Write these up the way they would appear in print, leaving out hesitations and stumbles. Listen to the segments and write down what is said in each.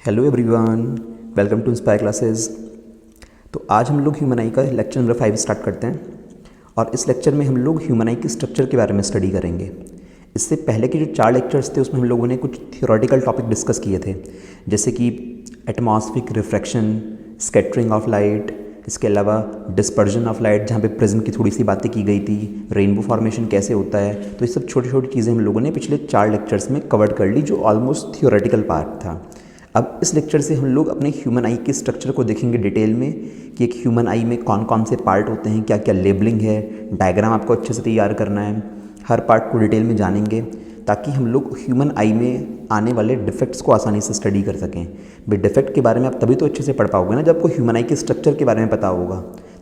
Hello everyone, welcome to inspire classes. तो आज हम लोग ह्यूमन आई का लेक्चर नंबर 5 स्टार्ट करते हैं और इस लेक्चर में हम लोग ह्यूमन आई के स्ट्रक्चर के बारे में स्टडी करेंगे। इससे पहले के जो 4 लेक्चर्स थे उसमें हम लोगों ने कुछ थियोरेटिकल टॉपिक डिस्कस किए थे, जैसे कि atmospheric refraction, scattering of light, इसके अलावा डिस्पर्जन ऑफ लाइट जहाँ पे प्रिज्म की थोड़ी सी बातें की गई थी, रेनबो फॉर्मेशन कैसे होता है। तो ये सब छोटी छोटी चीज़ें हम लोगों ने पिछले 4 लेक्चर्स में कवर कर ली, जो ऑलमोस्ट थियोरेटिकल पार्ट था। अब इस लेक्चर से हम लोग अपने ह्यूमन आई के स्ट्रक्चर को देखेंगे डिटेल में कि एक ह्यूमन आई में कौन कौन से पार्ट होते हैं, क्या क्या लेबलिंग है, डायग्राम आपको अच्छे से तैयार करना है, हर पार्ट को डिटेल में जानेंगे ताकि हम लोग ह्यूमन आई में आने वाले डिफेक्ट्स को आसानी से स्टडी कर सकें। भाई डिफेक्ट के बारे में आप तभी तो अच्छे से पढ़ पाओगे ना जब आपको ह्यूमन आई के स्ट्रक्चर के बारे में पता होगा,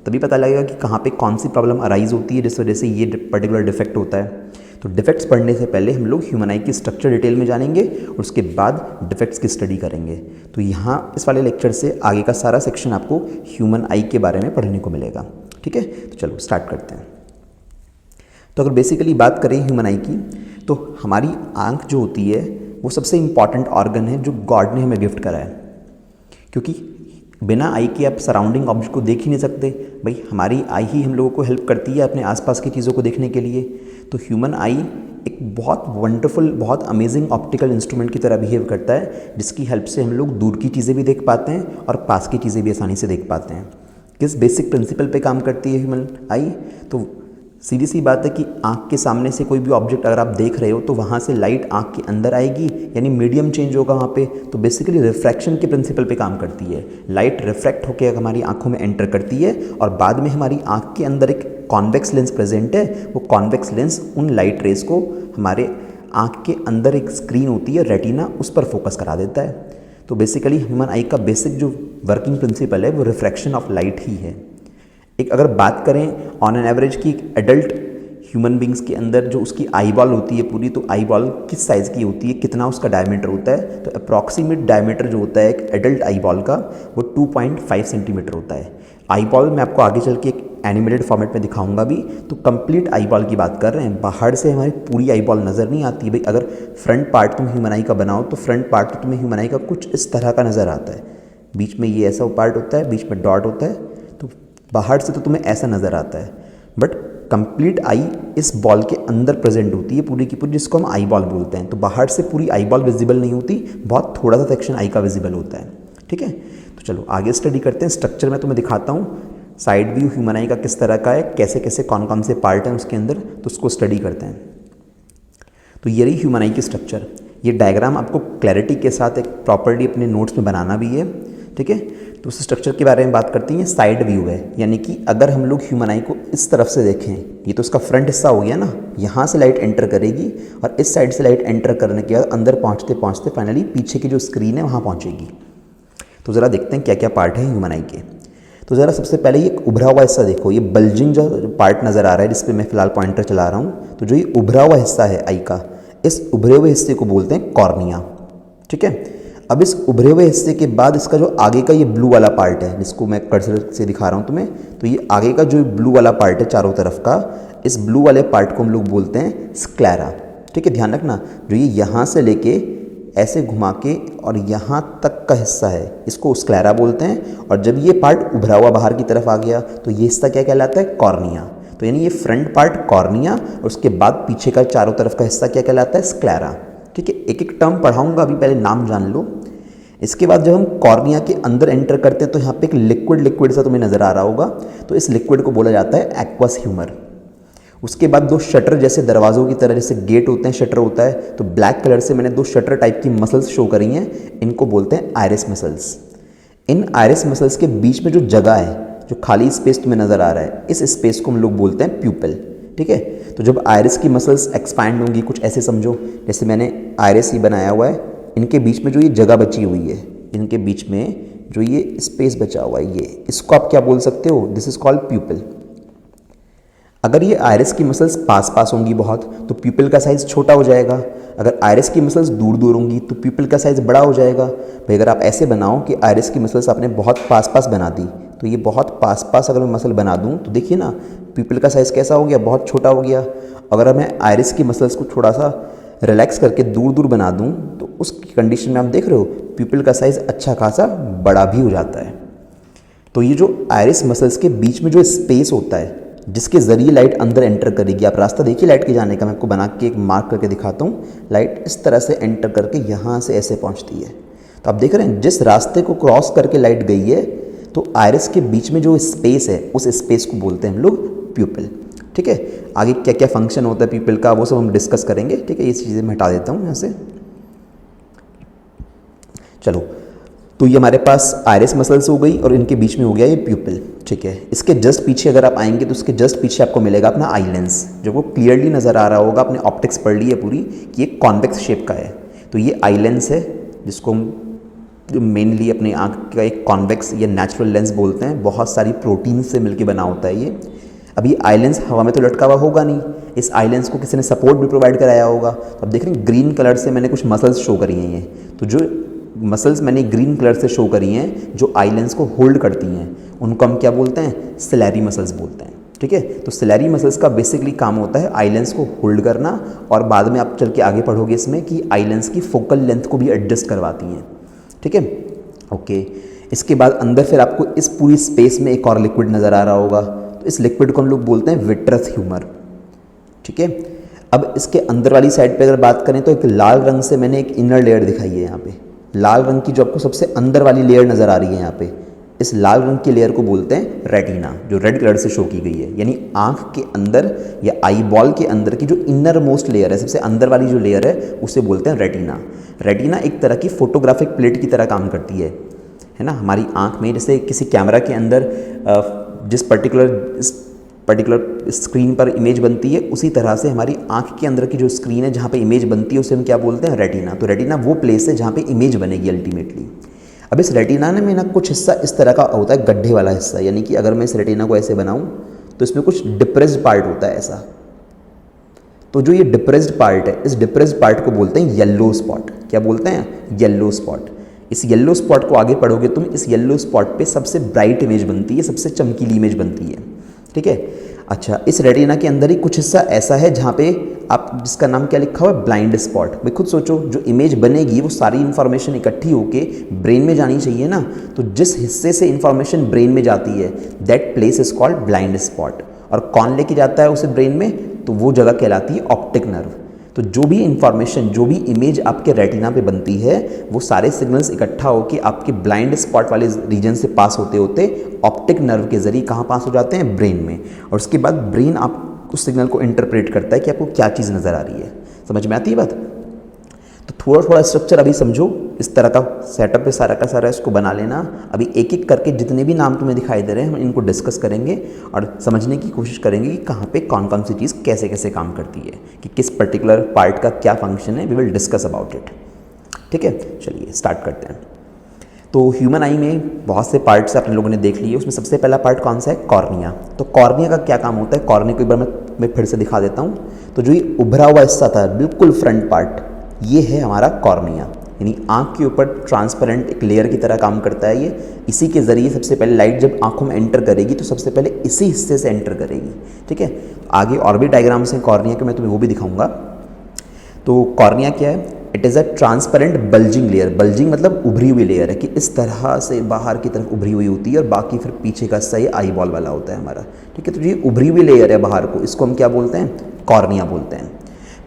तभी पता लगेगा कि कहाँ पे कौन सी प्रॉब्लम अराइज होती है जिस वजह से ये पर्टिकुलर डिफेक्ट होता है। तो डिफेक्ट्स पढ़ने से पहले हम लोग ह्यूमन आई की स्ट्रक्चर डिटेल में जानेंगे और उसके बाद डिफेक्ट्स की स्टडी करेंगे। तो यहाँ इस वाले लेक्चर से आगे का सारा सेक्शन आपको ह्यूमन आई के बारे में पढ़ने को मिलेगा। ठीक है, तो चलो स्टार्ट करते हैं। तो अगर बेसिकली बात करें ह्यूमन आई की, तो हमारी आँख जो होती है वो सबसे इम्पॉर्टेंट ऑर्गन है जो गॉड ने हमें गिफ्ट करा है, क्योंकि बिना आई के आप सराउंडिंग ऑब्जेक्ट को देख ही नहीं सकते। भाई हमारी आई ही हम लोगों को हेल्प करती है अपने आसपास की चीज़ों को देखने के लिए। तो ह्यूमन आई एक बहुत वंडरफुल, बहुत अमेजिंग ऑप्टिकल इंस्ट्रूमेंट की तरह बिहेव करता है, जिसकी हेल्प से हम लोग दूर की चीज़ें भी देख पाते हैं और पास की चीज़ें भी आसानी से देख पाते हैं। किस बेसिक प्रिंसिपल पे काम करती है ह्यूमन आई? तो सीधी सी बात है कि आँख के सामने से कोई भी ऑब्जेक्ट अगर आप देख रहे हो तो वहाँ से लाइट आँख के अंदर आएगी, यानी मीडियम चेंज होगा वहाँ पे। तो बेसिकली रिफ्रैक्शन के प्रिंसिपल पे काम करती है। लाइट रिफ्रैक्ट होकर हमारी आँखों में एंटर करती है और बाद में हमारी आँख के अंदर एक कॉन्वेक्स लेंस प्रेजेंट है। वो कॉन्वेक्स लेंस उन लाइट रेस को हमारे आँख के अंदर एक स्क्रीन होती है रेटिना, उस पर फोकस करा देता है। तो बेसिकली ह्यूमन आई का बेसिक जो वर्किंग प्रिंसिपल है वो रिफ्रैक्शन ऑफ लाइट ही है। एक अगर बात करें ऑन एन एवरेज की एडल्ट ह्यूमन बींग्स के अंदर जो उसकी आई बॉल होती है पूरी, तो आई बॉल किस साइज़ की होती है, कितना उसका डायमीटर होता है? तो अप्रॉक्सीमेट डायमीटर जो होता है एक एडल्ट आई बॉल का वो 2.5 सेंटीमीटर होता है। आई बॉल मैं आपको आगे चल के एक एनिमेटेड फॉर्मेट में दिखाऊंगा भी। तो कंप्लीट आई बॉल की बात कर रहे हैं, बाहर से हमारी पूरी आई बॉल नज़र नहीं आती। भाई अगर फ्रंट पार्ट तुम ह्यूमन आई का बनाओ तो फ्रंट पार्ट तो तुम्हें ह्यूमन आई का कुछ इस तरह का नज़र आता है, बीच में ये ऐसा पार्ट होता है, बीच में डॉट होता है, तो बाहर से तो तुम्हें ऐसा नज़र आता है। बट कंप्लीट आई इस बॉल के अंदर प्रेजेंट होती है पूरी की पूरी, जिसको हम आई बॉल बोलते हैं। तो बाहर से पूरी आई बॉल विजिबल नहीं होती, बहुत थोड़ा सा सेक्शन आई का विजिबल होता है। ठीक है, तो चलो आगे स्टडी करते हैं। स्ट्रक्चर मैं तुम्हें दिखाता हूँ, साइड व्यू ह्यूमन आई का किस तरह का है, कैसे कैसे कौन कौन से पार्ट हैं उसके अंदर, तो उसको स्टडी करते हैं। तो ये रही ह्यूमन आई की स्ट्रक्चर। ये डायग्राम आपको क्लैरिटी के साथ एक प्रॉपर्ली अपने नोट्स में बनाना भी है। ठीक है, तो उस स्ट्रक्चर के बारे में बात करते हैं। साइड व्यू है, यानी कि अगर हम लोग ह्यूमन आई को इस तरफ से देखें, ये तो उसका फ्रंट हिस्सा हो गया ना, यहाँ से लाइट एंटर करेगी और इस साइड से लाइट एंटर करने के बाद अंदर पहुँचते पहुँचते फाइनली पीछे की जो स्क्रीन है वहाँ पहुँचेगी। तो ज़रा देखते हैं क्या क्या पार्ट है ह्यूमन आई के। तो ज़रा सबसे पहले ये उभरा हुआ हिस्सा देखो, ये बल्जिंग जो पार्ट नज़र आ रहा है जिस पे मैं फिलहाल पॉइंटर चला रहा हूँ, तो जो ये उभरा हुआ हिस्सा है आई का, इस उभरे हुए हिस्से को बोलते हैं कॉर्निया। ठीक है, अब इस उभरे हुए हिस्से के बाद इसका जो आगे का ये ब्लू वाला पार्ट है, जिसको मैं कर्सर से दिखा रहा हूँ तुम्हें, तो ये आगे का जो ब्लू वाला पार्ट है चारों तरफ का, इस ब्लू वाले पार्ट को हम लोग बोलते हैं स्क्लेरा। ठीक है, ध्यान रखना, जो ये यहाँ से लेके ऐसे घुमा के और यहाँ तक का हिस्सा है इसको स्क्लेरा बोलते हैं। और जब ये पार्ट उभरा हुआ बाहर की तरफ आ गया तो ये हिस्सा क्या कहलाता है? कॉर्निया। तो यानी ये फ्रंट पार्ट कॉर्निया और उसके बाद पीछे का चारों तरफ का हिस्सा क्या कहलाता है? स्क्लेरा। ठीक है, एक एक टर्म पढ़ाऊंगा, अभी पहले नाम जान लो। इसके बाद जब हम कॉर्निया के अंदर एंटर करते हैं तो यहाँ पे एक लिक्विड सा तुम्हें नज़र आ रहा होगा, तो इस लिक्विड को बोला जाता है एक्वस ह्यूमर। उसके बाद 2 शटर जैसे दरवाज़ों की तरह जैसे गेट होते हैं, शटर होता है, तो ब्लैक कलर से मैंने 2 शटर टाइप की मसल्स शो करी हैं, इनको बोलते हैं आयरिस मसल्स। इन आयरिस मसल्स के बीच में जो जगह है, जो खाली स्पेस तुम्हें नज़र आ रहा है, इस स्पेस को हम लोग बोलते हैं प्यूपिल। ठीक है, तो जब आयरिस की मसल्स एक्सपैंड होंगी, कुछ ऐसे समझो जैसे मैंने आयरिस ही बनाया हुआ है, इनके बीच में जो ये जगह बची हुई है, इनके बीच में जो ये स्पेस बचा हुआ है, ये इसको आप क्या बोल सकते हो? This is called प्यूपिल। अगर ये आयरिस की मसल्स पास पास होंगी बहुत, तो प्यूपिल का साइज़ छोटा हो जाएगा। अगर आयरिस की मसल्स दूर दूर होंगी तो प्यूपिल का साइज़ बड़ा हो जाएगा। भाई अगर आप ऐसे बनाओ कि आयरिस की मसल्स आपने बहुत पास पास बना दी, तो ये बहुत पास पास अगर मैं मसल बना दूँ तो देखिए ना प्यूपिल का साइज़ कैसा हो गया, बहुत छोटा हो गया। अगर मैं आयरिस की मसल्स को थोड़ा सा रिलैक्स करके दूर दूर बना दूँ तो उस कंडीशन में आप देख रहे हो प्यूपिल का साइज़ अच्छा खासा बड़ा भी हो जाता है। तो ये जो आयरिस मसल्स के बीच में जो स्पेस होता है जिसके ज़रिए लाइट अंदर एंटर करेगी, आप रास्ता देखिए लाइट के जाने का, मैं आपको बना के एक मार्क करके दिखाता हूँ। लाइट इस तरह से एंटर करके यहाँ से ऐसे पहुँचती है। तो आप देख रहे हैं जिस रास्ते को क्रॉस करके लाइट गई है तो आयरिस के बीच में जो स्पेस है उस स्पेस को बोलते हैं हम लोग प्यूपिल। ठीक है, आगे क्या क्या फंक्शन होता है प्यूपिल का वो सब हम डिस्कस करेंगे। ठीक है, ये चीज़ें मैं हटा देता हूँ यहाँ से। चलो, तो ये हमारे पास आयरिस मसल्स हो गई और इनके बीच में हो गया ये प्यूपिल। ठीक है, इसके जस्ट पीछे अगर आप आएंगे तो उसके जस्ट पीछे आपको मिलेगा अपना आई लेंस, जो वो क्लियरली नज़र आ रहा होगा, आपने ऑप्टिक्स पढ़ ली है पूरी कि ये कॉन्वेक्स शेप का है। तो ये आई लेंस है जिसको हम मेनली अपनी आँख का एक कॉन्वेक्स या नेचुरल लेंस बोलते हैं। बहुत सारी प्रोटीन से मिलकर बना होता है ये। अब ये आई लेंस हवा में तो लटका हुआ होगा नहीं, इस आई लेंस को किसी ने सपोर्ट भी प्रोवाइड कराया होगा। तो अब देख रहे हैं ग्रीन कलर से मैंने कुछ मसल्स शो करी हैं। ये तो जो मसल्स मैंने ग्रीन कलर से शो करी हैं जो आई लेंस को होल्ड करती हैं उनको हम क्या बोलते हैं? सिलेरी मसल्स बोलते हैं। ठीक है, तो सिलेरी मसल्स का बेसिकली काम होता है आई लेंस को होल्ड करना, और बाद में आप चल के आगे पढ़ोगे इसमें कि आई लेंस की फोकल लेंथ को भी एडजस्ट करवाती हैं। ठीक है, ओके। इसके बाद अंदर फिर आपको इस पूरी स्पेस में एक और लिक्विड नज़र आ रहा होगा, तो इस लिक्विड को हम लोग बोलते हैं विट्रस ह्यूमर। ठीक है, अब इसके अंदर वाली साइड पे अगर बात करें तो एक लाल रंग से मैंने एक इनर लेयर दिखाई है। यहाँ पे लाल रंग की जो आपको सबसे अंदर वाली लेयर नज़र आ रही है यहाँ पे, इस लाल रंग की लेयर को बोलते हैं रेटिना, जो रेड कलर से शो की गई है। यानी आँख के अंदर या आई बॉल के अंदर की जो इनर मोस्ट लेयर है, सबसे अंदर वाली जो लेयर है, उसे बोलते हैं रेटिना। रेटिना एक तरह की फोटोग्राफिक प्लेट की तरह काम करती है ना हमारी आँख में। जैसे किसी कैमरा के अंदर जिस पर्टिकुलर स्क्रीन पर इमेज बनती है, उसी तरह से हमारी आँख के अंदर की जो स्क्रीन है जहाँ पे इमेज बनती है उसे हम क्या बोलते हैं? रेटिना। तो रेटिना वो प्लेस है जहाँ पे इमेज बनेगी अल्टीमेटली। अब इस रेटिना में ना कुछ हिस्सा इस तरह का होता है, गड्ढे वाला हिस्सा, यानी कि अगर मैं इस रेटिना को ऐसे बनाऊँ तो इसमें कुछ डिप्रेस्ड पार्ट होता है ऐसा। तो जो ये डिप्रेस्ड पार्ट है, इस डिप्रेस्ड पार्ट को बोलते हैं येलो स्पॉट। क्या बोलते हैं? Yellow spot. इस येलो स्पॉट को आगे पढ़ोगे तुम, इस येलो स्पॉट पे सबसे ब्राइट इमेज बनती है, सबसे चमकीली इमेज बनती है। ठीक है, अच्छा, इस रेटिना के अंदर ही कुछ हिस्सा ऐसा है जहाँ पे आप, जिसका नाम क्या लिखा हुआ है? Blind spot. भाई खुद सोचो, जो इमेज बनेगी वो सारी इन्फॉर्मेशन इकट्ठी होके ब्रेन में जानी चाहिए ना, तो जिस हिस्से से इन्फॉर्मेशन ब्रेन में जाती है that place is called blind spot. और कौन लेके जाता है उसे ब्रेन में? तो वो जगह कहलाती है ऑप्टिक नर्व। तो जो भी इंफॉर्मेशन, जो भी इमेज आपके रेटिना पे बनती है, वो सारे सिग्नल्स इकट्ठा होकर आपके ब्लाइंड स्पॉट वाले रीजन से पास होते होते ऑप्टिक नर्व के जरिए कहाँ पास हो जाते हैं? ब्रेन में। और उसके बाद ब्रेन आप उस सिग्नल को इंटरप्रेट करता है कि आपको क्या चीज़ नज़र आ रही है। समझ में आती है बात? तो थोड़ा थोड़ा स्ट्रक्चर अभी समझो, इस तरह का सेटअप है सारा का सारा, इसको बना लेना। अभी एक एक करके जितने भी नाम तुम्हें दिखाई दे रहे हैं हम इनको डिस्कस करेंगे और समझने की कोशिश करेंगे कि कहाँ पे कौन कौन सी चीज़ कैसे कैसे काम करती है, कि किस पर्टिकुलर पार्ट का क्या फंक्शन है। We will discuss about it. ठीक है, चलिए स्टार्ट करते हैं। तो ह्यूमन आई में बहुत से पार्ट्स आप लोगों ने देख लिए, उसमें सबसे पहला पार्ट कौन सा है? कॉर्निया। तो कॉर्निया का क्या काम होता है? कॉर्निया को एक बार मैं फिर से दिखा देता हूँ। तो जो ये उभरा हुआ हिस्सा था बिल्कुल फ्रंट पार्ट, ये है हमारा कॉर्निया। यानी आँख के ऊपर ट्रांसपेरेंट एक लेयर की तरह काम करता है ये। इसी के ज़रिए सबसे पहले लाइट जब आँखों में एंटर करेगी तो सबसे पहले इसी हिस्से से एंटर करेगी। ठीक है, आगे और भी डायग्राम्स हैं कॉर्निया के, मैं तुम्हें वो भी दिखाऊंगा। तो कॉर्निया क्या है? It is a transparent bulging layer. Bulging मतलब उभरी हुई लेयर है कि इस तरह से बाहर की तरफ उभरी हुई होती है, और बाकी फिर पीछे का हिस्सा ये आई बॉल वाला होता है हमारा। ठीक है, तो ये उभरी हुई लेयर है बाहर को, इसको हम क्या बोलते हैं? कॉर्निया बोलते हैं।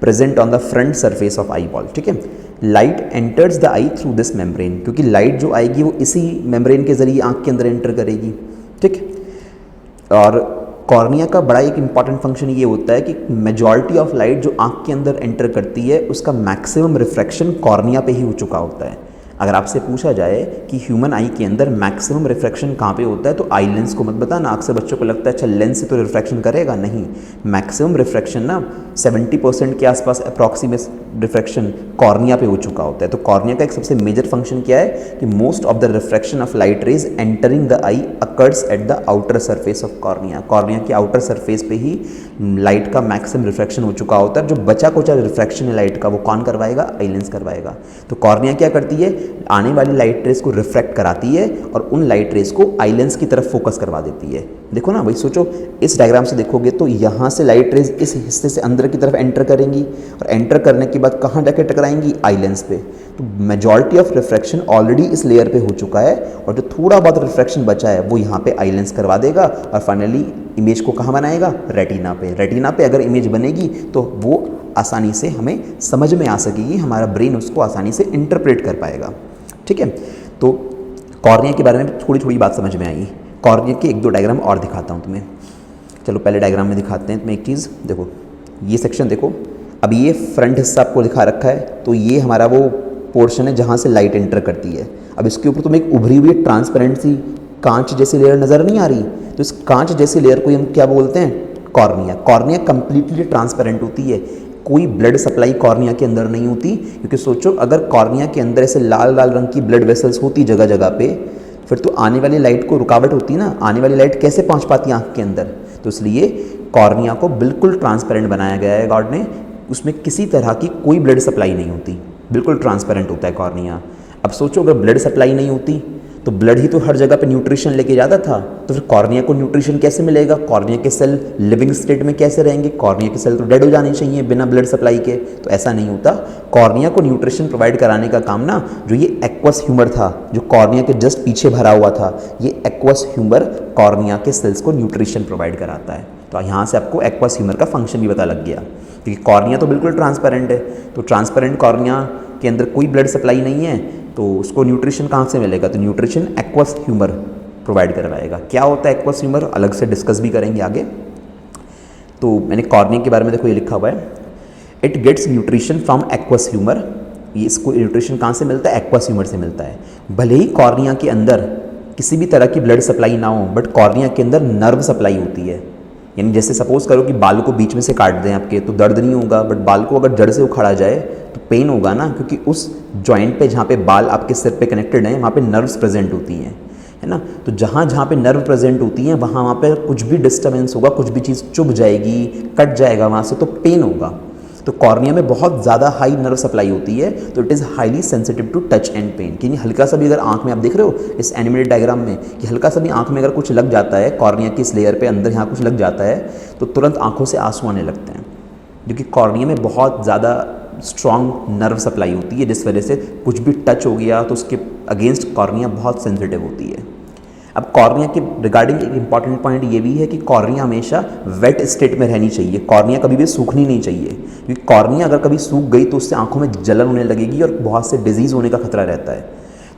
Present on the front surface of eye ball. ठीक है, light enters the I through this membrane, क्योंकि लाइट जो आएगी वो इसी मेम्ब्रेन के जरिए आँख के अंदर एंटर करेगी। ठीक, और कॉर्निया का बड़ा एक इंपॉर्टेंट फंक्शन ये होता है कि मेजॉरिटी ऑफ लाइट जो आँख के अंदर एंटर करती है उसका मैक्सिमम रिफ्रैक्शन कॉर्निया पे ही हो चुका होता है। अगर आपसे पूछा जाए कि ह्यूमन आई के अंदर मैक्सिमम रिफ्रैक्शन कहाँ पे होता है, तो आई लेंस को मत बताना। अक्सर बच्चों को लगता है अच्छा लेंस से तो रिफ्रैक्शन करेगा, नहीं। मैक्सिमम रिफ्रैक्शन ना 70% के आसपास अप्रॉक्सीमेट रिफ्रैक्शन कॉर्निया पे हो चुका होता है। तो कॉर्निया का एक सबसे मेजर फंक्शन क्या है कि most of the refraction of light rays entering the I occurs at the outer surface of cornea. Cornea के आउटर सरफेस पे ही लाइट का मैक्सिमम रिफ्रैक्शन हो चुका होता है। जो बचा कुचा रिफ्रैक्शन है लाइट का वो कौन करवाएगा? आई लेंस करवाएगा। तो कॉर्निया क्या करती है? आने वाली लाइट रेस को रिफ्रैक्ट कराती है और उन लाइट रेस को आई लेंस की तरफ फोकस करवा देती है। देखो ना भाई, सोचो इस डायग्राम से देखोगे तो यहाँ से लाइट रेस इस हिस्से से अंदर की तरफ एंटर करेंगी और एंटर करने के बाद कहाँ जाके टकराएंगी? आई लेंस पे। तो मेजॉरिटी ऑफ रिफ्रैक्शन ऑलरेडी इस लेयर पे हो चुका है और जो थोड़ा बहुत रिफ्रैक्शन बचा है वो यहाँ पे आई लेंस करवा देगा और फाइनली इमेज को कहाँ बनाएगा, रेटिना पे। रेटिना पे अगर इमेज बनेगी तो वो आसानी से हमें समझ में आ सकेगी, हमारा ब्रेन उसको आसानी से इंटरप्रेट कर पाएगा। ठीक है, तो कॉर्निया के बारे में थोड़ी थोड़ी बात समझ में आई। कॉर्निया के एक दो डायग्राम और दिखाता हूँ तुम्हें। चलो पहले डायग्राम में दिखाते हैं तुम्हें एक चीज़। देखो ये सेक्शन देखो, अब ये फ्रंट हिस्सा आपको दिखा रखा है, तो ये हमारा वो पोर्शन है जहाँ से लाइट एंटर करती है। अब इसके ऊपर तुम्हें एक उभरी हुई ट्रांसपेरेंट सी कांच जैसी लेयर नज़र नहीं आ रही, तो इस कांच जैसी लेयर को हम क्या बोलते हैं, कॉर्निया। कॉर्निया कंप्लीटली ट्रांसपेरेंट होती है, कोई ब्लड सप्लाई कॉर्निया के अंदर नहीं होती, क्योंकि सोचो अगर कॉर्निया के अंदर ऐसे लाल लाल रंग की ब्लड वेसल्स होती जगह जगह पे, फिर तो आने वाली लाइट को रुकावट होती ना, आने वाली लाइट कैसे पहुंच पाती आँख के अंदर। तो इसलिए कॉर्निया को बिल्कुल ट्रांसपेरेंट बनाया गया है गॉड ने, उसमें किसी तरह की कोई ब्लड सप्लाई नहीं होती, बिल्कुल ट्रांसपेरेंट होता है कॉर्निया। अब सोचो अगर ब्लड सप्लाई नहीं होती तो ब्लड ही तो हर जगह पे न्यूट्रिशन लेके जाता था, तो फिर कॉर्निया को न्यूट्रिशन कैसे मिलेगा, कॉर्निया के सेल लिविंग स्टेट में कैसे रहेंगे, कॉर्निया के सेल तो डेड हो जाने चाहिए बिना ब्लड सप्लाई के। तो ऐसा नहीं होता, कॉर्निया को न्यूट्रिशन प्रोवाइड कराने का काम ना, जो ये एक्वस ह्यूमर था जो कॉर्निया के जस्ट पीछे भरा हुआ था, ये एक्वस ह्यूमर कॉर्निया के सेल्स को न्यूट्रिशन प्रोवाइड कराता है। तो यहाँ से आपको एक्वस ह्यूमर का फंक्शन भी पता लग गया, क्योंकि कॉर्निया तो बिल्कुल ट्रांसपेरेंट है, तो ट्रांसपेरेंट कॉर्निया के अंदर कोई ब्लड सप्लाई नहीं है, तो उसको न्यूट्रिशन कहाँ से मिलेगा, तो न्यूट्रिशन एक्वस ह्यूमर प्रोवाइड करवाएगा। क्या होता है एक्वस ह्यूमर, अलग से डिस्कस भी करेंगे आगे। तो मैंने कॉर्निया के बारे में देखो ये लिखा हुआ है, it gets nutrition from aqueous humour. ये इसको न्यूट्रिशन कहाँ से मिलता है, एक्वस ह्यूमर से मिलता है। भले ही कॉर्निया के अंदर किसी भी तरह की ब्लड सप्लाई ना हो, बट कॉर्निया के अंदर नर्व सप्लाई होती है। यानी जैसे सपोज करो कि बाल को बीच में से काट दें आपके, तो दर्द नहीं होगा, बट बाल को अगर जड़ से उखाड़ा जाए तो पेन होगा ना, क्योंकि उस जॉइंट पे जहाँ पे बाल आपके सिर पे कनेक्टेड हैं वहाँ पे नर्व्स प्रेजेंट होती हैं, है ना। तो जहाँ जहाँ पे नर्व प्रेजेंट होती हैं वहाँ पे कुछ भी डिस्टर्बेंस होगा, कुछ भी चीज़ चुभ जाएगी, कट जाएगा वहाँ से, तो पेन होगा। तो कॉर्निया में बहुत ज़्यादा हाई नर्व सप्लाई होती है, तो it is highly sensitive to touch and pain. कि हल्का सा भी अगर आँख में, आप देख रहे हो इस एनिमेटेड डायग्राम में कि हल्का सा भी आँख में अगर कुछ लग जाता है, कॉर्निया की इस लेयर पे अंदर यहाँ कुछ लग जाता है, तो तुरंत आँखों से आंसू आने लगते हैं, क्योंकि कॉर्निया में बहुत ज़्यादा स्ट्रॉन्ग नर्व सप्लाई होती है, जिस वजह से कुछ भी टच हो गया तो उसके अगेंस्ट कॉर्निया बहुत सेंसिटिव होती है। अब कॉर्निया के रिगार्डिंग एक इंपॉर्टेंट पॉइंट ये भी है कि कॉर्निया हमेशा वेट स्टेट में रहनी चाहिए, कॉर्निया कभी भी सूखनी नहीं चाहिए, क्योंकि कॉर्निया अगर कभी सूख गई तो उससे आंखों में जलन होने लगेगी और बहुत से डिजीज़ होने का खतरा रहता है।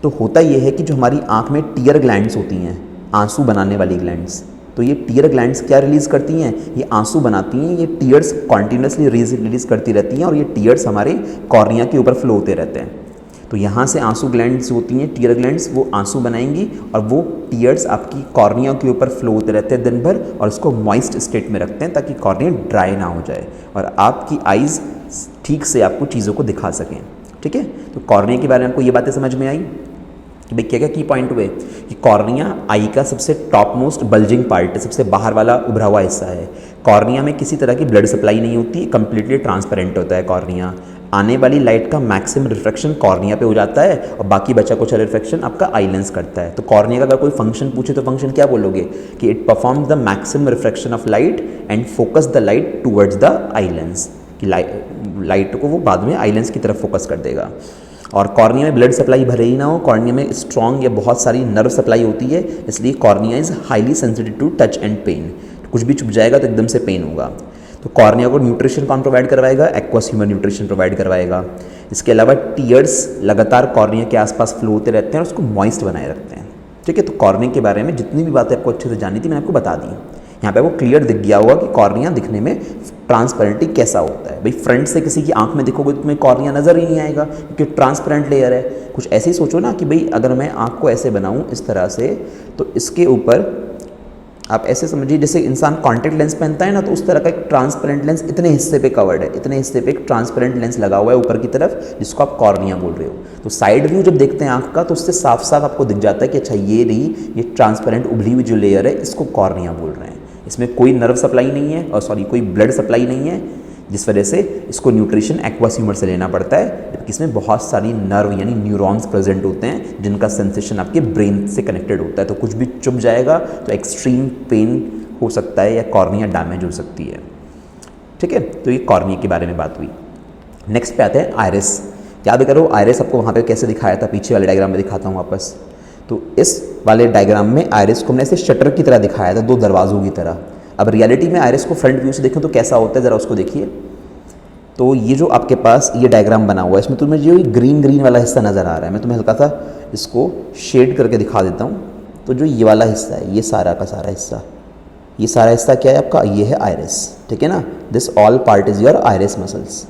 तो होता ये है कि जो हमारी आंख में टीयर ग्लैंड्स होती हैं, आंसू बनाने वाली ग्लैंड्स, तो ये टीयर ग्लैंड्स क्या रिलीज़ करती हैं, ये आंसू बनाती हैं, ये टीयर्स कॉन्टीन्यूसली रिलीज़ करती रहती हैं और ये टीयर्स हमारे कॉर्निया के ऊपर फ्लो होते रहते हैं। तो यहाँ से आंसू ग्लैंड्स होती हैं, टीयर ग्लैंड्स, वो आंसू बनाएंगी और वो टीयर्स आपकी कॉर्निया के ऊपर फ्लो होते रहते हैं दिन भर, और उसको मॉइस्ट स्टेट में रखते हैं ताकि कॉर्निया ड्राई ना हो जाए और आपकी आइज़ ठीक से आपको चीज़ों को दिखा सकें। ठीक है, तो कॉर्निया के बारे में आपको ये बातें समझ में आई कि भाई क्या क्या की पॉइंट हुए कि कॉर्निया आई का सबसे टॉप मोस्ट बल्जिंग पार्ट है, सबसे बाहर वाला उभरा हुआ हिस्सा है। कॉर्निया में किसी तरह की ब्लड सप्लाई नहीं होती, कंप्लीटली ट्रांसपेरेंट होता है कॉर्निया। आने वाली लाइट का मैक्सिमम रिफ्लेक्शन कॉर्निया पे हो जाता है और बाकी बचा कुछ रिफ्लेक्शन आपका आई लेंस करता है। तो कॉर्निया का अगर कोई फंक्शन पूछे तो फंक्शन क्या बोलोगे कि it performs the maximum reflection of light and focus the light towards the eye lens, कि लाइट को वो बाद में आई लेंस की तरफ फोकस कर देगा। और कॉर्निया में ब्लड सप्लाई भले ही ना हो, कॉर्निया में स्ट्रॉन्ग या बहुत सारी नर्व सप्लाई होती है, इसलिए cornea is highly sensitive to touch and pain. कुछ भी चुभ जाएगा तो एकदम से पेन होगा। तो कॉर्निया को न्यूट्रिशन कौन प्रोवाइड करवाएगा, एक्वस ह्यूमर न्यूट्रिशन प्रोवाइड करवाएगा। इसके अलावा टीयर्स लगातार कॉर्निया के आसपास फ्लो होते रहते हैं और उसको मॉइस्ट बनाए रखते हैं। ठीक है, तो कॉर्निया के बारे में जितनी भी बातें आपको अच्छे से जाननी थी मैंने आपको बता दी। यहाँ पे वो क्लियर दिख गया होगा कि कॉर्निया दिखने में ट्रांसपेरेंटली कैसा होता है। भाई फ्रंट से किसी की आंख में देखोगे तो तुम्हें कॉर्निया नज़र ही नहीं आएगा, क्योंकि ट्रांसपेरेंट लेयर है। कुछ ऐसे ही सोचो ना कि भाई अगर मैं आंख को ऐसे बनाऊँ इस तरह से, तो इसके ऊपर आप ऐसे समझिए जैसे इंसान कॉन्टैक्ट लेंस पहनता है ना, तो उस तरह का एक ट्रांसपेरेंट लेंस इतने हिस्से पे कवर्ड है, इतने हिस्से पे एक ट्रांसपेरेंट लेंस लगा हुआ है ऊपर की तरफ, जिसको आप कॉर्निया बोल रहे हो। तो साइड व्यू जब देखते हैं आंख का, तो उससे साफ साफ आपको दिख जाता है कि अच्छा ये रही, ये ट्रांसपेरेंट उभरी हुई जो लेयर है, इसको कॉर्निया बोल रहे हैं। इसमें कोई नर्व सप्लाई नहीं है, और सॉरी कोई ब्लड सप्लाई नहीं है, जिस वजह से इसको न्यूट्रिशन एक्वस ह्यूमर से लेना पड़ता है, जबकि इसमें बहुत सारी नर्व यानी न्यूरॉन्स प्रेजेंट होते हैं जिनका सेंसेशन आपके ब्रेन से कनेक्टेड होता है। तो कुछ भी चुभ जाएगा तो एक्सट्रीम पेन हो सकता है या कॉर्निया डैमेज हो सकती है। ठीक है, तो ये कॉर्निया के बारे में बात हुई। नेक्स्ट पे आते हैं आयरिस। याद करो आयरिस आपको वहाँ पे कैसे दिखाया था, पीछे वाले डायग्राम में दिखाता हूँ वापस। तो इस वाले डायग्राम में आयरिस को हमने ऐसे शटर की तरह दिखाया था, दो दरवाज़ों की तरह। अब रियलिटी में आयरिस को फ्रंट व्यू से देखें तो कैसा होता है, ज़रा उसको देखिए। तो ये जो आपके पास ये डायग्राम बना हुआ है, इसमें तुम्हें जो ग्रीन ग्रीन वाला हिस्सा नज़र आ रहा है, मैं तुम्हें हल्का सा इसको शेड करके दिखा देता हूँ। तो जो ये वाला हिस्सा है, ये सारा का सारा हिस्सा, ये सारा हिस्सा क्या है आपका, ये है आयरिस, ठीक है ना। This all part is your iris muscles.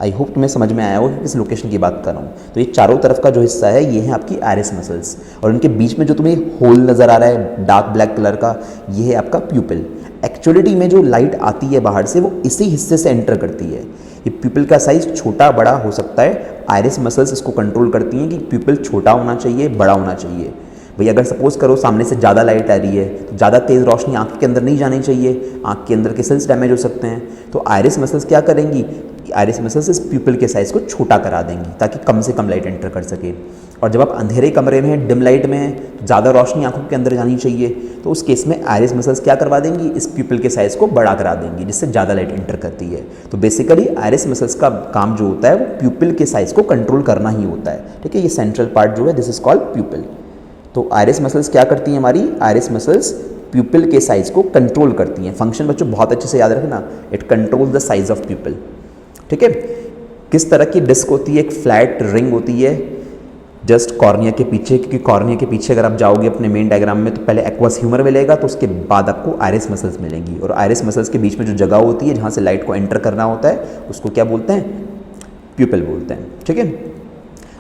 I hope तुम्हें समझ में आया हो कि किस लोकेशन की बात कर रहा हूँ। तो ये चारों तरफ का जो हिस्सा है ये है आपकी आयरिस मसल्स, और इनके बीच में जो तुम्हें होल नज़र आ रहा है डार्क ब्लैक कलर का, ये है आपका प्यूपिल। एक्चुअलिटी में जो लाइट आती है बाहर से वो इसी हिस्से से एंटर करती है। ये प्यूपिल का साइज़ छोटा बड़ा हो सकता है, आयरिस मसल्स इसको कंट्रोल करती हैं कि प्यूपिल छोटा होना चाहिए बड़ा होना चाहिए। भाई अगर सपोज़ करो सामने से ज़्यादा लाइट आ रही है तो ज़्यादा तेज़ रोशनी आँख के अंदर नहीं जानी चाहिए, आँख के अंदर के सेल्स डैमेज हो सकते हैं। तो आयरिस मसल्स क्या करेंगी, आयरिस मसल्स इस प्यूपिल के साइज़ को छोटा करा देंगी ताकि कम से कम लाइट एंटर कर सके। और जब आप अंधेरे कमरे में हैं, डिम लाइट में हैं, तो ज़्यादा रोशनी आंखों के अंदर जानी चाहिए, तो उस केस में आयरिस मसल्स क्या करवा देंगी, इस प्यूपिल के साइज़ को बड़ा करा देंगी जिससे ज़्यादा लाइट एंटर करती है। तो बेसिकली आयरिस मसल्स का काम जो होता है वो प्यूपिल के साइज़ को कंट्रोल करना ही होता है, ठीक है। ये सेंट्रल पार्ट जो है दिस इज कॉल्ड प्यूपिल। तो आयरिस मसल्स क्या करती हैं हमारी, आयरिस मसल्स प्यूपिल के साइज़ को कंट्रोल करती हैं। फंक्शन बच्चों बहुत अच्छे से याद रखना, it control the size of प्यूपिल, ठीक है। किस तरह की डिस्क होती है, एक फ्लैट रिंग होती है जस्ट कॉर्निया के पीछे, क्योंकि कॉर्निया के पीछे अगर आप जाओगे अपने मेन डायग्राम में तो पहले एक्वस ह्यूमर मिलेगा, तो उसके बाद आपको आयरिस मसल्स मिलेंगी। और आयरिस मसल्स के बीच में जो जगह होती है जहाँ से लाइट को एंटर करना होता है उसको क्या बोलते हैं, प्यूपिल बोलते हैं, ठीक है।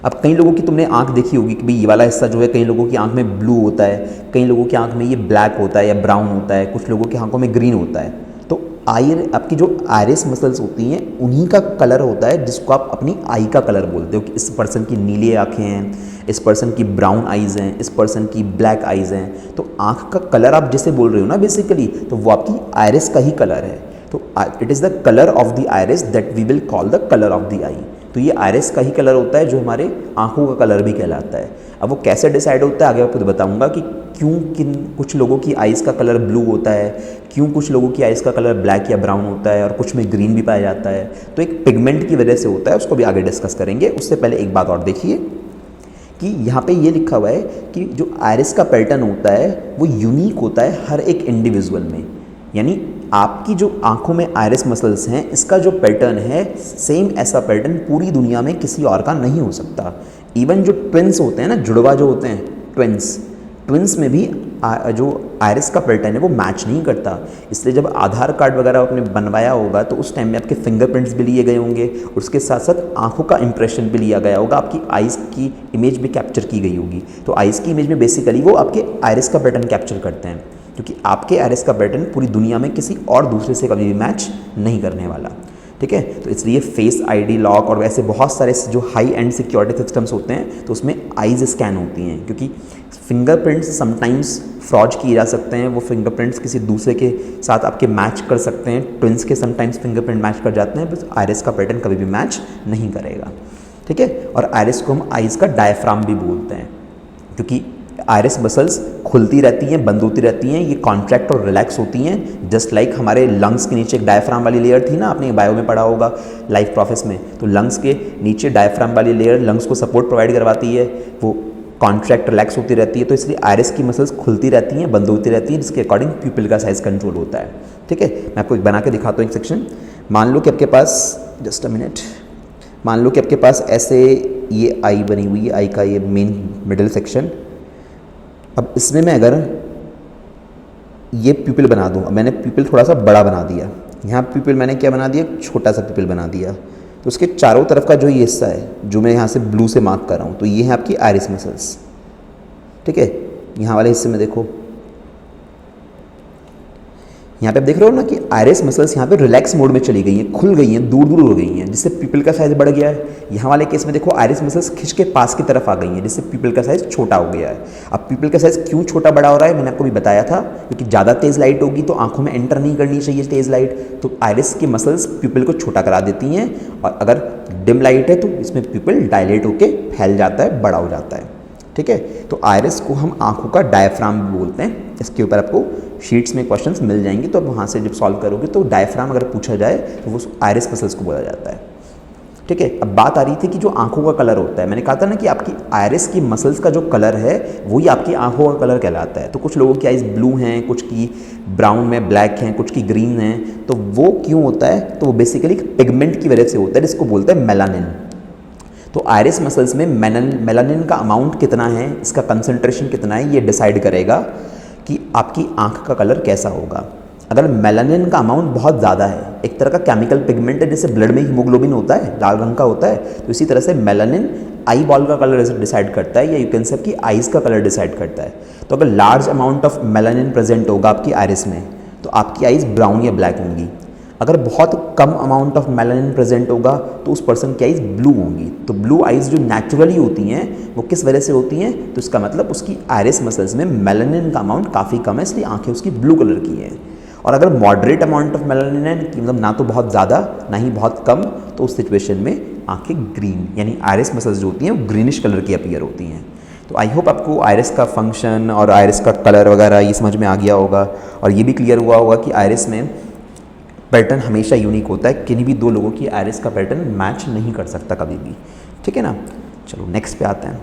अब कई लोगों की तुमने आंख देखी होगी कि भाई ये वाला हिस्सा जो है, कई लोगों की आंख में ब्लू होता है, कई लोगों की आंख में ये ब्लैक होता है या ब्राउन होता है, कुछ लोगों की आंखों में ग्रीन होता है। तो आपकी जो आयरिस मसल्स होती हैं उन्हीं का कलर होता है जिसको आप अपनी आई का कलर बोलते हो, कि इस पर्सन की नीली आँखें हैं, इस पर्सन की ब्राउन आइज़ हैं, इस पर्सन की ब्लैक आइज़ हैं। तो आँख का कलर आप जिसे बोल रहे हो ना बेसिकली, तो वो आपकी आयरिस का ही कलर है। तो it is the colour of the iris that we will call the colour of the eye. तो ये आयरिस का ही कलर होता है जो हमारे आँखों का कलर भी कहलाता है। अब वो कैसे डिसाइड होता है आगे आपको तो बताऊँगा कि क्यों कुछ लोगों की आइज़ का कलर ब्लू होता है, क्यों कुछ लोगों की आइज़ का कलर ब्लैक या ब्राउन होता है और कुछ में ग्रीन भी पाया जाता है। तो एक पिगमेंट की वजह से होता है, उसको भी आगे डिस्कस करेंगे। उससे पहले एक बात और देखिए कि यहाँ पे ये लिखा हुआ है कि जो आयरिस का पैटर्न होता है वो यूनिक होता है हर एक इंडिविजुअल में। यानी आपकी जो आंखों में आयरिस मसल्स हैं इसका जो पैटर्न है सेम ऐसा पैटर्न पूरी दुनिया में किसी और का नहीं हो सकता। इवन जो ट्विंस होते हैं ना, जुड़वा जो होते हैं ट्विंस में भी जो आयरिस का पैटर्न है वो मैच नहीं करता। इसलिए जब आधार कार्ड वगैरह आपने बनवाया होगा तो उस टाइम में आपके फिंगरप्रिंट्स भी लिए गए होंगे, उसके साथ साथ आंखों का इंप्रेशन भी लिया गया होगा, आपकी आइज़ की इमेज भी कैप्चर की गई होगी। तो आइज़ की इमेज में बेसिकली वो आपके आयरिस का पैटर्न कैप्चर करते हैं, क्योंकि आपके आयरिस का पैटर्न पूरी दुनिया में किसी और दूसरे से कभी भी मैच नहीं करने वाला, ठीक है। तो इसलिए फेस आईडी लॉक और वैसे बहुत सारे जो हाई एंड सिक्योरिटी सिस्टम्स होते हैं तो उसमें आइज़ स्कैन होती हैं, क्योंकि फिंगरप्रिंट्स समटाइम्स फ्रॉड किए जा सकते हैं। वो फिंगरप्रिंट्स किसी दूसरे के साथ आपके मैच कर सकते हैं, ट्विंस के समटाइम्स फिंगरप्रिंट मैच कर जाते हैं, बस आयरिस का पैटर्न कभी भी मैच नहीं करेगा, ठीक है। और आयरिस को हम आइज़ का डायफ्राम भी बोलते हैं, क्योंकि आयरिस मसल्स खुलती रहती हैं, बंद होती रहती हैं, ये कॉन्ट्रैक्ट और रिलैक्स होती हैं। जस्ट लाइक हमारे लंग्स के नीचे एक डायफ्राम वाली लेयर थी ना, आपने बायो में पढ़ा होगा लाइफ प्रोसेस में, तो लंग्स के नीचे डायफ्राम वाली लेयर लंग्स को सपोर्ट प्रोवाइड करवाती है, वो कॉन्ट्रैक्ट रिलैक्स होती रहती है। तो इसलिए आयरिस की मसल्स खुलती रहती हैं, बंद होती रहती हैं, जिसके अकॉर्डिंग प्यूपिल का साइज कंट्रोल होता है, ठीक है। मैं आपको एक बना के दिखाता हूँ एक सेक्शन। मान लो कि आपके पास जस्ट अ मिनट, मान लो कि आपके पास ऐसे ये आई बनी हुई है, आई का ये मेन मिडिल सेक्शन। अब इसमें मैं अगर ये प्यूपिल बना दूँ, मैंने प्यूपिल थोड़ा सा बड़ा बना दिया, यहाँ प्यूपिल मैंने क्या बना दिया, छोटा सा प्यूपिल बना दिया। तो उसके चारों तरफ का जो ये हिस्सा है जो मैं यहाँ से ब्लू से मार्क कर रहा हूँ, तो ये है आपकी आयरिस मसल्स, ठीक है। यहाँ वाले हिस्से में देखो, यहाँ पे आप देख रहे हो ना कि आयरिस मसल्स यहाँ पे रिलैक्स मोड में चली गई हैं, खुल गई हैं, दूर दूर हो गई हैं, जिससे प्यूपिल का साइज बढ़ गया है। यहाँ वाले केस में देखो आयरिस मसल्स खिंच के पास की तरफ आ गई हैं, जिससे प्यूपिल का साइज छोटा हो गया है। अब प्यूपिल का साइज क्यों छोटा बड़ा हो रहा है मैंने आपको भी बताया था, क्योंकि ज़्यादा तेज़ लाइट होगी तो आंखों में एंटर नहीं करनी चाहिए तेज़ लाइट, तो आयरिस की मसल्स प्यूपिल को छोटा करा देती हैं, और अगर डिम लाइट है तो इसमें प्यूपिल डायलेट होकर फैल जाता है, बड़ा हो जाता है, ठीक है। तो आयरिस को हम आंखों का डायफ्राम भी बोलते हैं। इसके ऊपर आपको शीट्स में क्वेश्चंस मिल जाएंगे, तो आप वहाँ से जब सॉल्व करोगे तो डायफ्राम अगर पूछा जाए तो वो आयरिस मसल्स को बोला जाता है। ठीक है। अब बात आ रही थी कि जो आंखों का कलर होता है, मैंने कहा था ना कि आपकी आयरिस की मसल्स का जो कलर है वही आपकी आंखों का कलर कहलाता है। तो कुछ लोगों की आइज़ ब्लू हैं, कुछ की ब्राउन में ब्लैक हैं, कुछ की ग्रीन हैं। तो वो क्यों होता है? तो वो बेसिकली पिगमेंट की वजह से होता है जिसको बोलते हैं मेलानिन। तो आयरिस मसल्स में मेलानिन का अमाउंट कितना है, इसका कंसंट्रेशन कितना है, ये डिसाइड करेगा कि आपकी आंख का कलर कैसा होगा। अगर मेलानिन का अमाउंट बहुत ज़्यादा है, एक तरह का केमिकल पिगमेंट है, जैसे ब्लड में हीमोग्लोबिन होता है, लाल रंग का होता है, तो इसी तरह से मेलानिन आई बॉल का कलर डिसाइड करता है, या यू कैन से आपकी आइज़ का कलर डिसाइड करता है। तो अगर large amount of melanin present होगा आपकी आइरिस में, तो आपकी आइज़ ब्राउन या ब्लैक होंगी। अगर बहुत कम अमाउंट ऑफ मेलानिन प्रेजेंट होगा तो उस पर्सन की आइज़ ब्लू होंगी। तो ब्लू आइज़ जो नेचुरली होती हैं वो किस वजह से होती हैं? तो इसका मतलब उसकी आयरिस मसल्स में मेलानिन का अमाउंट काफ़ी कम है, इसलिए आंखें उसकी ब्लू कलर की हैं। और अगर मॉडरेट अमाउंट ऑफ मेलानिन है, मतलब ना तो बहुत ज़्यादा ना ही बहुत कम, तो उस सिचुएशन में आंखें ग्रीन, यानी आयरिस मसल्स जो होती हैं वो ग्रीनिश कलर की अपीयर होती हैं। तो आई होप आपको आयरिस का फंक्शन और आयरिस का कलर वगैरह ये समझ में आ गया होगा, और ये भी क्लियर हुआ होगा कि आयरिस में पैटर्न हमेशा यूनिक होता है, किन्हीं भी दो लोगों की आयरिस का पैटर्न मैच नहीं कर सकता कभी भी। ठीक है ना। चलो नेक्स्ट पे आते हैं।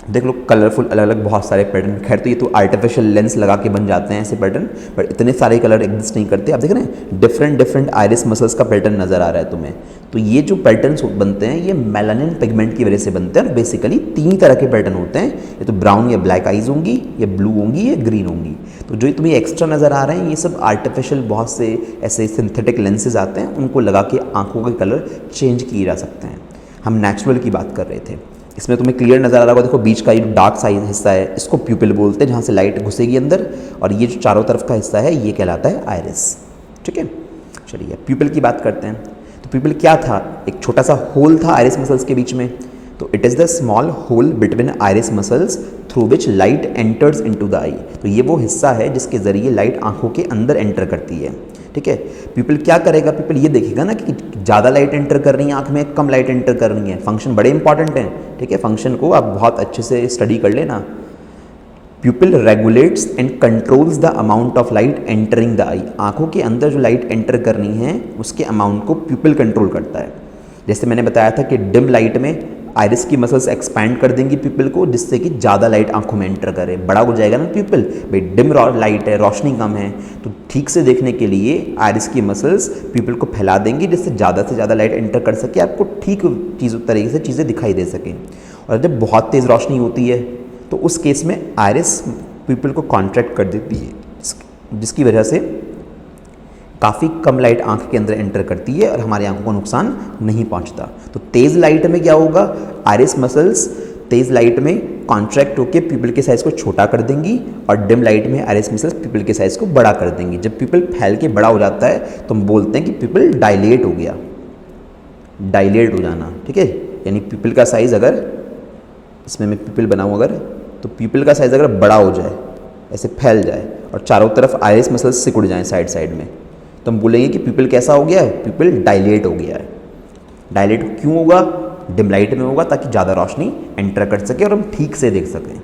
देख लो कलरफुल अलग अलग बहुत सारे पैटर्न, खैर तो ये तो आर्टिफिशियल लेंस लगा के बन जाते हैं ऐसे पैटर्न, बट इतने सारे कलर एग्जिस्ट नहीं करते। आप देख रहे हैं डिफरेंट आयरिस मसल्स का पैटर्न नज़र आ रहा है तुम्हें। तो ये जो पैटर्न्स बनते हैं ये मेलानिन पिगमेंट की वजह से बनते हैं, और बेसिकली 3 तरह के पैटर्न होते हैं, ये तो ब्राउन या ब्लैक आइज होंगी, ये ब्लू होंगी, ये ग्रीन होंगी। तो जो तुम्हें एक्स्ट्रा नज़र आ रहे हैं ये सब आर्टिफिशियल बहुत से ऐसे सिंथेटिक लेंसेज आते हैं, उनको लगा के आंखों के कलर चेंज किए जा सकते हैं। हम नेचुरल की बात कर रहे थे। इसमें तुम्हें क्लियर नज़र आ रहा होगा, देखो बीच का ये डार्क साइज हिस्सा है इसको प्यूपिल बोलते हैं, जहाँ से लाइट घुसेगी अंदर, और ये जो चारों तरफ का हिस्सा है ये कहलाता है आइरिस। ठीक है, चलिए प्यूपिल की बात करते हैं। तो प्यूपिल क्या था? एक छोटा सा होल था आइरिस मसल्स के बीच में। तो it is the small hole between iris muscles through which light enters into the eye. तो ये वो हिस्सा है जिसके ज़रिए लाइट आंखों के अंदर एंटर करती है। ठीक है, पीपल क्या करेगा? पीपल ये देखेगा ना कि ज़्यादा लाइट एंटर कर रही है आंख में, कम लाइट एंटर कर रही है। फंक्शन बड़े इंपॉर्टेंट हैं। ठीक है, फंक्शन को आप बहुत अच्छे से स्टडी कर लेना। Pupil regulates and controls the amount of light entering the eye. आंखों के अंदर जो लाइट एंटर करनी है उसके अमाउंट को प्यूपिल कंट्रोल करता है। जैसे मैंने बताया था कि डिम लाइट में आइरिस की मसल्स एक्सपैंड कर देंगी प्यूपिल को, जिससे कि ज़्यादा लाइट आंखों में एंटर करे, बड़ा हो जाएगा ना प्यूपिल। भाई डिम लाइट है, रोशनी कम है, तो ठीक से देखने के लिए आइरिस की मसल्स प्यूपिल को फैला देंगी, जिससे ज़्यादा लाइट एंटर कर सके, आपको ठीक तरीके से चीज़ें दिखाई दे सकें। और जब बहुत तेज़ रोशनी होती है तो उस केस में आइरिस प्यूपिल को कॉन्ट्रैक्ट कर देती है, जिसकी वजह से काफ़ी कम लाइट आंख के अंदर एंटर करती है और हमारी आंखों को नुकसान नहीं पहुंचता। तो तेज़ लाइट में क्या होगा? आइरिस मसल्स तेज़ लाइट में कॉन्ट्रैक्ट होकर प्यूपिल के साइज़ को छोटा कर देंगी, और डिम लाइट में आइरिस मसल्स प्यूपिल के साइज़ को बड़ा कर देंगी। जब प्यूपिल फैल के बड़ा हो जाता है तो हम बोलते हैं कि प्यूपिल डायलेट हो गया, डायलेट हो जाना। ठीक है, यानी प्यूपिल का साइज़, अगर इसमें मैं प्यूपिल बनाऊँ अगर, तो प्यूपिल का साइज़ अगर बड़ा हो जाए, ऐसे फैल जाए और चारों तरफ आइरिस मसल्स सिकुड़ जाएँ साइड में, तो हम बोलेंगे कि प्यूपिल कैसा हो गया है? प्यूपिल डायलेट हो गया है। डायलेट क्यों होगा? डिम लाइट में होगा, ताकि ज़्यादा रोशनी एंटर कर सके और हम ठीक से देख सकें।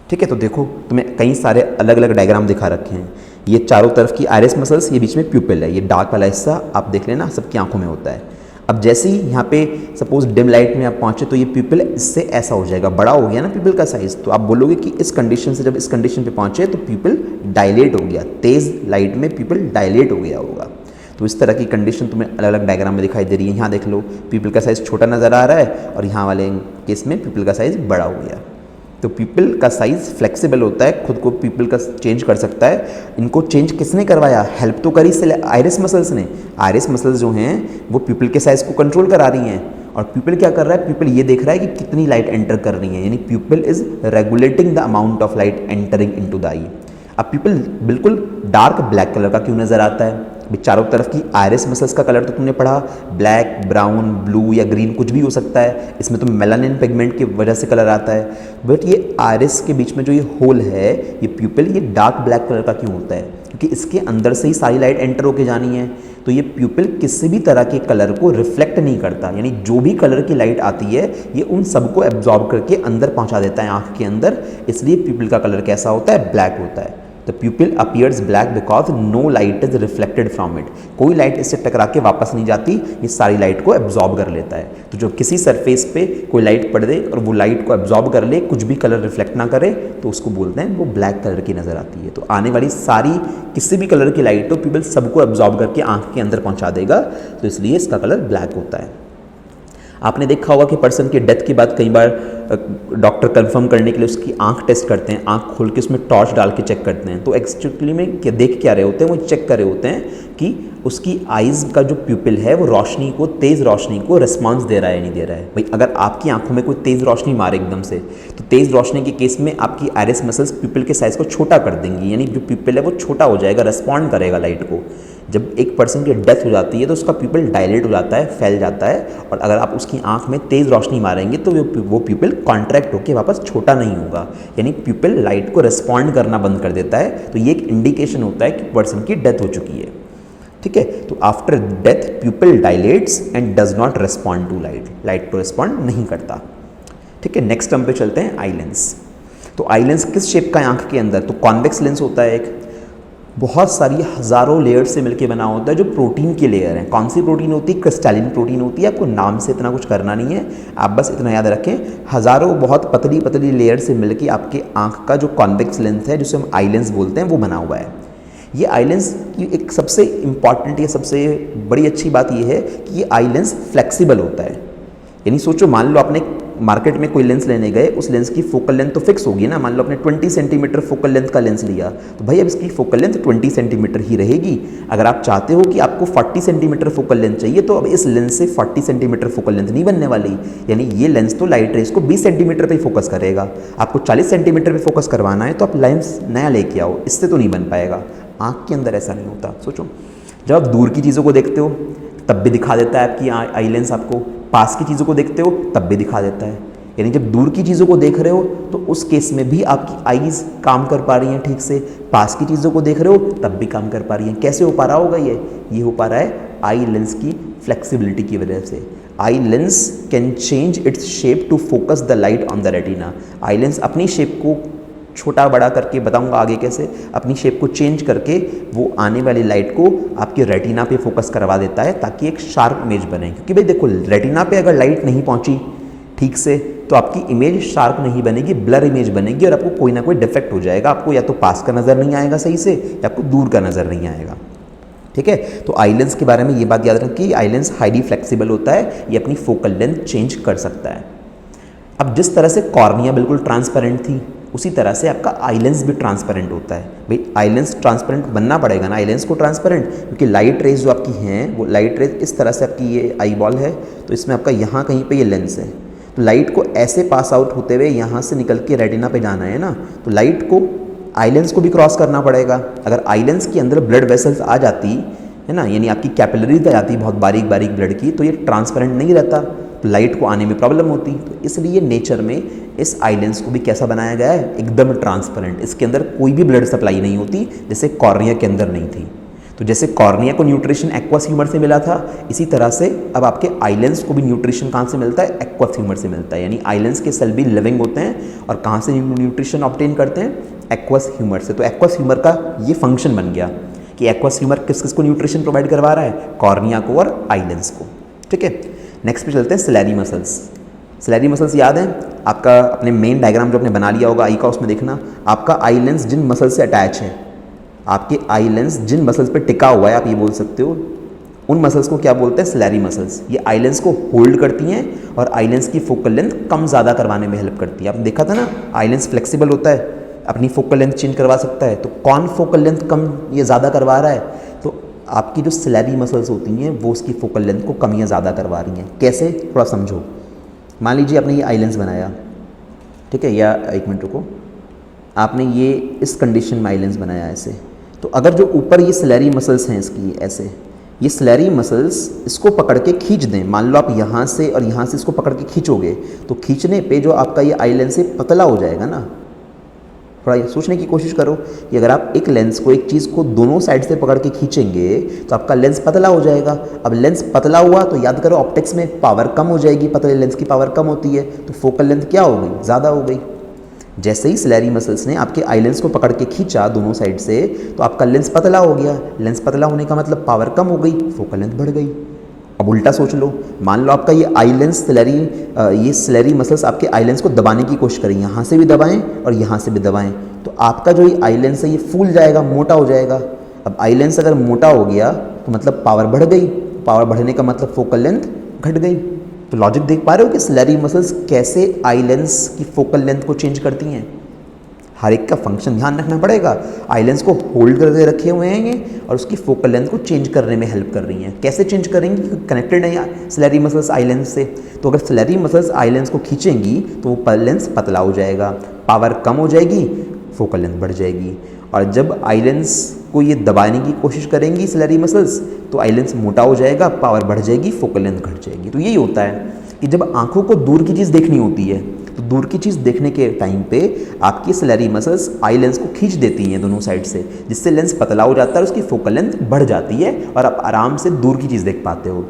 ठीक है, तो देखो तुम्हें कई सारे अलग अलग डायग्राम दिखा रखे हैं। ये चारों तरफ की आइरिस मसल्स, ये बीच में प्यूपिल है, ये डार्क वाला हिस्सा आप देख लेना, सबकी आंखों में होता है। अब जैसे ही यहाँ पे सपोज डिम लाइट में आप पहुँचे तो ये प्यूपिल इससे ऐसा हो जाएगा, बड़ा हो गया ना प्यूपिल का साइज़। तो आप बोलोगे कि इस कंडीशन से जब इस कंडीशन पे पहुँचे तो प्यूपिल डायलेट हो गया, तेज़ लाइट में प्यूपिल डायलेट हो गया होगा। तो इस तरह की कंडीशन तुम्हें अलग अलग डायग्राम में दिखाई दे रही है। यहाँ देख लो प्यूपिल का साइज़ छोटा नज़र आ रहा है, और यहाँ वाले केस में प्यूपिल का साइज़ बड़ा हो गया। तो प्यूपिल का साइज़ फ्लेक्सिबल होता है, खुद को प्यूपिल का चेंज कर सकता है। इनको चेंज किसने करवाया? हेल्प तो करी आइरिस मसल्स ने। आइरिस मसल्स जो हैं वो प्यूपिल के साइज़ को कंट्रोल करा रही हैं, और प्यूपिल क्या कर रहा है? प्यूपिल ये देख रहा है कि कितनी लाइट एंटर कर रही है, यानी pupil is regulating the amount of light entering into the eye. अब प्यूपिल बिल्कुल डार्क ब्लैक कलर का क्यों नज़र आता है? चारों तरफ की आइरिस मसल्स का कलर तो तुमने पढ़ा, ब्लैक, ब्राउन, ब्लू या ग्रीन कुछ भी हो सकता है। इसमें तो मेलानिन पिगमेंट की वजह से कलर आता है। बट ये आइरिस के बीच में जो ये होल है, ये प्यूपिल, ये डार्क ब्लैक कलर का क्यों होता है? क्योंकि इसके अंदर से ही सारी लाइट एंटर होके जानी है। तो ये प्यूपिल किसी भी तरह के कलर को रिफ्लेक्ट नहीं करता, यानी जो भी कलर की लाइट आती है ये उन सबको एब्जॉर्ब करके अंदर पहुँचा देता है आँख के अंदर। इसलिए प्यूपिल का कलर कैसा होता है? ब्लैक होता है। The pupil appears black because no light is reflected from it. कोई लाइट इससे टकरा के वापस नहीं जाती, ये सारी लाइट को एब्जॉर्ब कर लेता है। तो जो किसी सरफेस पे कोई लाइट पड़ दे और वो लाइट को एब्जॉर्ब कर ले, कुछ भी कलर रिफ्लेक्ट ना करे, तो उसको बोलते हैं वो ब्लैक कलर की नज़र आती है। तो आने वाली सारी किसी भी कलर की लाइट हो, प्यूपिल सबको एब्जॉर्ब करके आँख के अंदर पहुँचा देगा, तो इसलिए इसका कलर ब्लैक होता है। आपने देखा होगा कि पर्सन की डेथ के बाद कई बार डॉक्टर कंफर्म करने के लिए उसकी आंख टेस्ट करते हैं, आंख खोल के उसमें टॉर्च डाल के चेक करते हैं। तो एक्चुअली में देख क्या रहे होते हैं, वो चेक कर रहे होते हैं कि उसकी आइज़ का जो प्यूपिल है वो रोशनी को, तेज़ रोशनी को रिस्पॉन्स दे रहा है नहीं दे रहा है। भाई अगर आपकी आंखों में कोई तेज़ रोशनी मारे एकदम से, तो तेज़ रोशनी के केस में आपकी आइरिस मसल्स प्यूपिल के साइज़ को छोटा कर देंगी, यानी जो प्यूपिल है वो छोटा हो जाएगा, रिस्पॉन्ड करेगा लाइट को। जब एक पर्सन की डेथ हो जाती है तो उसका प्यूपिल डायलेट हो जाता है, फैल जाता है, और अगर आप उसकी आंख में तेज़ रोशनी मारेंगे तो वो प्यूपिल कॉन्ट्रैक्ट होकर वापस छोटा नहीं होगा, यानी प्यूपिल लाइट को रिस्पॉन्ड करना बंद कर देता है। तो ये एक इंडिकेशन होता है कि पर्सन की डेथ हो चुकी है। ठीक है, तो after death pupil dilates and does not respond to light, light को रिस्पॉन्ड नहीं करता। ठीक है, नेक्स्ट टर्म पे चलते हैं, आई लेंस। तो आई लेंस किस शेप का है आंख के अंदर? तो कॉन्वेक्स लेंस होता है एक, बहुत सारी हज़ारों लेयर्स से मिलके बना होता है, जो प्रोटीन की लेयर है। कौन सी प्रोटीन होती है? क्रिस्टलिन प्रोटीन होती है। आपको नाम से इतना कुछ करना नहीं है, आप बस इतना याद रखें, हज़ारों बहुत पतली पतली लेयर से मिलके आपके आंख का जो कॉन्वेक्स लेंस है, जिसे हम आई लेंस बोलते हैं, वो बना हुआ है। ये आई लेंस की एक सबसे इम्पॉर्टेंट या सबसे बड़ी अच्छी बात ये है कि ये आई लेंस फ्लेक्सिबल होता है। यानी सोचो, मान लो आपने मार्केट में कोई लेंस लेने गए, उस लेंस की फोकल लेंथ तो फिक्स होगी ना। मान लो आपने 20 सेंटीमीटर फोकल लेंथ का लेंस लिया, तो भाई अब इसकी फोकल लेंथ 20 सेंटीमीटर ही रहेगी। अगर आप चाहते हो कि आपको 40 सेंटीमीटर फोकल लेंथ चाहिए, तो अब इस लेंस से 40 सेंटीमीटर फोकल लेंथ नहीं बनने वाली, यानी ये लेंस तो लाइट रेस को 20 सेंटीमीटर पर फोकस करेगा। आपको 40 सेंटीमीटर पर फोकस करवाना है तो आप लेंस नया लेके आओ, इससे तो नहीं बन पाएगा। आँख के अंदर ऐसा नहीं होता। सोचो, जब आप दूर की चीज़ों को देखते हो तब भी दिखा देता है आपकी आई लेंस, आपको पास की चीज़ों को देखते हो तब भी दिखा देता है। यानी जब दूर की चीज़ों को देख रहे हो तो उस केस में भी आपकी आईज़ काम कर पा रही हैं ठीक से, पास की चीज़ों को देख रहे हो तब भी काम कर पा रही हैं। कैसे हो पा रहा होगा ये हो पा रहा है आई लेंस की फ्लेक्सिबिलिटी की वजह से। Eye lens can change its shape to focus the light on the retina. Eye lens अपनी शेप को छोटा बड़ा करके, बताऊंगा आगे कैसे, अपनी शेप को चेंज करके वो आने वाली लाइट को आपके रेटिना पे फोकस करवा देता है, ताकि एक शार्प इमेज बने। क्योंकि भाई देखो, रेटिना पे अगर लाइट नहीं पहुंची ठीक से तो आपकी इमेज शार्प नहीं बनेगी, ब्लर इमेज बनेगी, और आपको कोई ना कोई डिफेक्ट हो जाएगा। आपको या तो पास का नज़र नहीं आएगा सही से, या आपको दूर का नज़र नहीं आएगा। ठीक है, तो आई लेंस के बारे में ये बात याद रखें कि आई लेंस हाईली फ्लेक्सिबल होता है, ये अपनी फोकल लेंथ चेंज कर सकता है। अब जिस तरह से कॉर्निया बिल्कुल ट्रांसपेरेंट थी, उसी तरह से आपका आई लेंस भी ट्रांसपेरेंट होता है। भाई आई लेंस ट्रांसपेरेंट बनना पड़ेगा ना, आई लेंस को ट्रांसपेरेंट, क्योंकि लाइट रेज जो आपकी हैं, वो लाइट रेज इस तरह से, आपकी ये आई बॉल है तो इसमें आपका यहाँ कहीं पे ये लेंस है, तो लाइट को ऐसे पास आउट होते हुए यहाँ से निकल के रेटिना पे जाना है ना, तो लाइट को आई लेंस को भी क्रॉस करना पड़ेगा। अगर आई लेंस के अंदर ब्लड वेसल्स आ जाती है ना, यानी आपकी कैपिलरीज आ जाती बहुत बारीक बारीक ब्लड की, तो ये ट्रांसपेरेंट नहीं रहता, तो लाइट को आने में प्रॉब्लम होती। तो इसलिए नेचर में इस आई लेंस को भी कैसा बनाया गया है, एकदम ट्रांसपेरेंट। इसके अंदर कोई भी ब्लड सप्लाई नहीं होती, जैसे कॉर्निया के अंदर नहीं थी। तो जैसे कॉर्निया को न्यूट्रिशन एक्वस ह्यूमर से मिला था, इसी तरह से अब आपके आई लेंस को भी न्यूट्रिशन कहाँ से मिलता है, एक्वस ह्यूमर से मिलता है। यानी आई लेंस के सेल भी लिविंग होते हैं, और कहाँ से न्यूट्रिशन ऑब्टेन करते हैं, एक्वस ह्यूमर से। तो एक्वस ह्यूमर का ये फंक्शन बन गया कि एक्वस ह्यूमर किस किस को न्यूट्रिशन प्रोवाइड करवा रहा है, कॉर्निया को और आई लेंस को। ठीक है, नेक्स्ट पे चलते हैं सिलेरी मसल्स। सिलेरी मसल्स याद है आपका, अपने मेन डायग्राम जो आपने बना लिया होगा आई का, उसमें देखना आपका आई लेंस जिन मसल से अटैच है, आपके आई लेंस जिन मसल्स पे टिका हुआ है, आप ये बोल सकते हो, उन मसल्स को क्या बोलते हैं, सिलेरी मसल्स। ये आई लेंस को होल्ड करती हैं और आई लेंस की फोकल लेंथ कम ज़्यादा करवाने में हेल्प करती है। आपने देखा था ना, आई लेंस फ्लेक्सिबल होता है, अपनी फोकल लेंथ चेंज करवा सकता है। तो कौन फोकल लेंथ कम या ज़्यादा करवा रहा है, तो आपकी जो सिलेरी मसल्स होती हैं वो उसकी फोकल लेंथ को कम या ज़्यादा करवा रही हैं। कैसे, थोड़ा समझो। मान लीजिए आपने ये आई लेंस बनाया, ठीक है, या एक मिनट रुको, आपने ये इस कंडीशन में आई लेंस बनाया ऐसे, तो अगर जो ऊपर ये सिलेरी मसल्स हैं इसकी ऐसे, ये सिलेरी मसल्स इसको पकड़ के खींच दें, मान लो आप यहाँ से और यहाँ से इसको पकड़ के खींचोगे, तो खींचने पे जो आपका ये आई लेंस है पतला हो जाएगा ना। थोड़ा ये सोचने की कोशिश करो कि अगर आप एक लेंस को, एक चीज़ को दोनों साइड से पकड़ के खींचेंगे तो आपका लेंस पतला हो जाएगा। अब लेंस पतला हुआ तो याद करो, ऑप्टिक्स में पावर कम हो जाएगी, पतले लेंस की पावर कम होती है, तो फोकल लेंथ क्या हो गई, ज़्यादा हो गई। जैसे ही सिलेरी मसल्स ने आपके आई लेंस को पकड़ के खींचा दोनों साइड से, तो आपका लेंस पतला हो गया। लेंस पतला होने का मतलब पावर कम हो गई, फोकल लेंथ बढ़ गई। अब उल्टा सोच लो, मान लो आपका ये आई लेंस ये सिलेरी मसल्स आपके आई लेंस को दबाने की कोशिश करें, यहाँ से भी दबाएं और यहाँ से भी दबाएं, तो आपका जो ये आई लेंस है ये फूल जाएगा, मोटा हो जाएगा। अब आई लेंस अगर मोटा हो गया तो मतलब पावर बढ़ गई, पावर बढ़ने का मतलब फोकल लेंथ घट गई। तो लॉजिक देख पा रहे हो कि सिलेरी मसल्स कैसे आई लेंस की फोकल लेंथ को चेंज करती हैं। हर एक का फंक्शन ध्यान रखना पड़ेगा। आई लेंस को होल्ड करके रखे हुए हैं ये, और उसकी फोकल लेंथ को चेंज करने में हेल्प कर रही हैं। कैसे चेंज करेंगी? कनेक्टेड है सिलेरी मसल्स आई लेंस से। तो अगर सिलेरी मसल्स आई लेंस को खींचेंगी तो वो लेंस पतला हो जाएगा, पावर कम हो जाएगी, फोकल लेंथ बढ़ जाएगी। और जब आई लेंस को ये दबाने की कोशिश करेंगी सिलेरी मसल्स, तो आई लेंस मोटा हो जाएगा, पावर बढ़ जाएगी, फोकल लेंथ घट जाएगी। तो यही होता है कि जब आंखों को दूर की चीज़ देखनी होती है, तो दूर की चीज़ देखने के टाइम पे आपकी सिलेरी मसल्स आई लेंस को खींच देती हैं दोनों साइड से, जिससे लेंस पतला हो जाता है, उसकी फोकल लेंथ बढ़ जाती है और आप आराम से दूर की चीज़ देख पाते हो।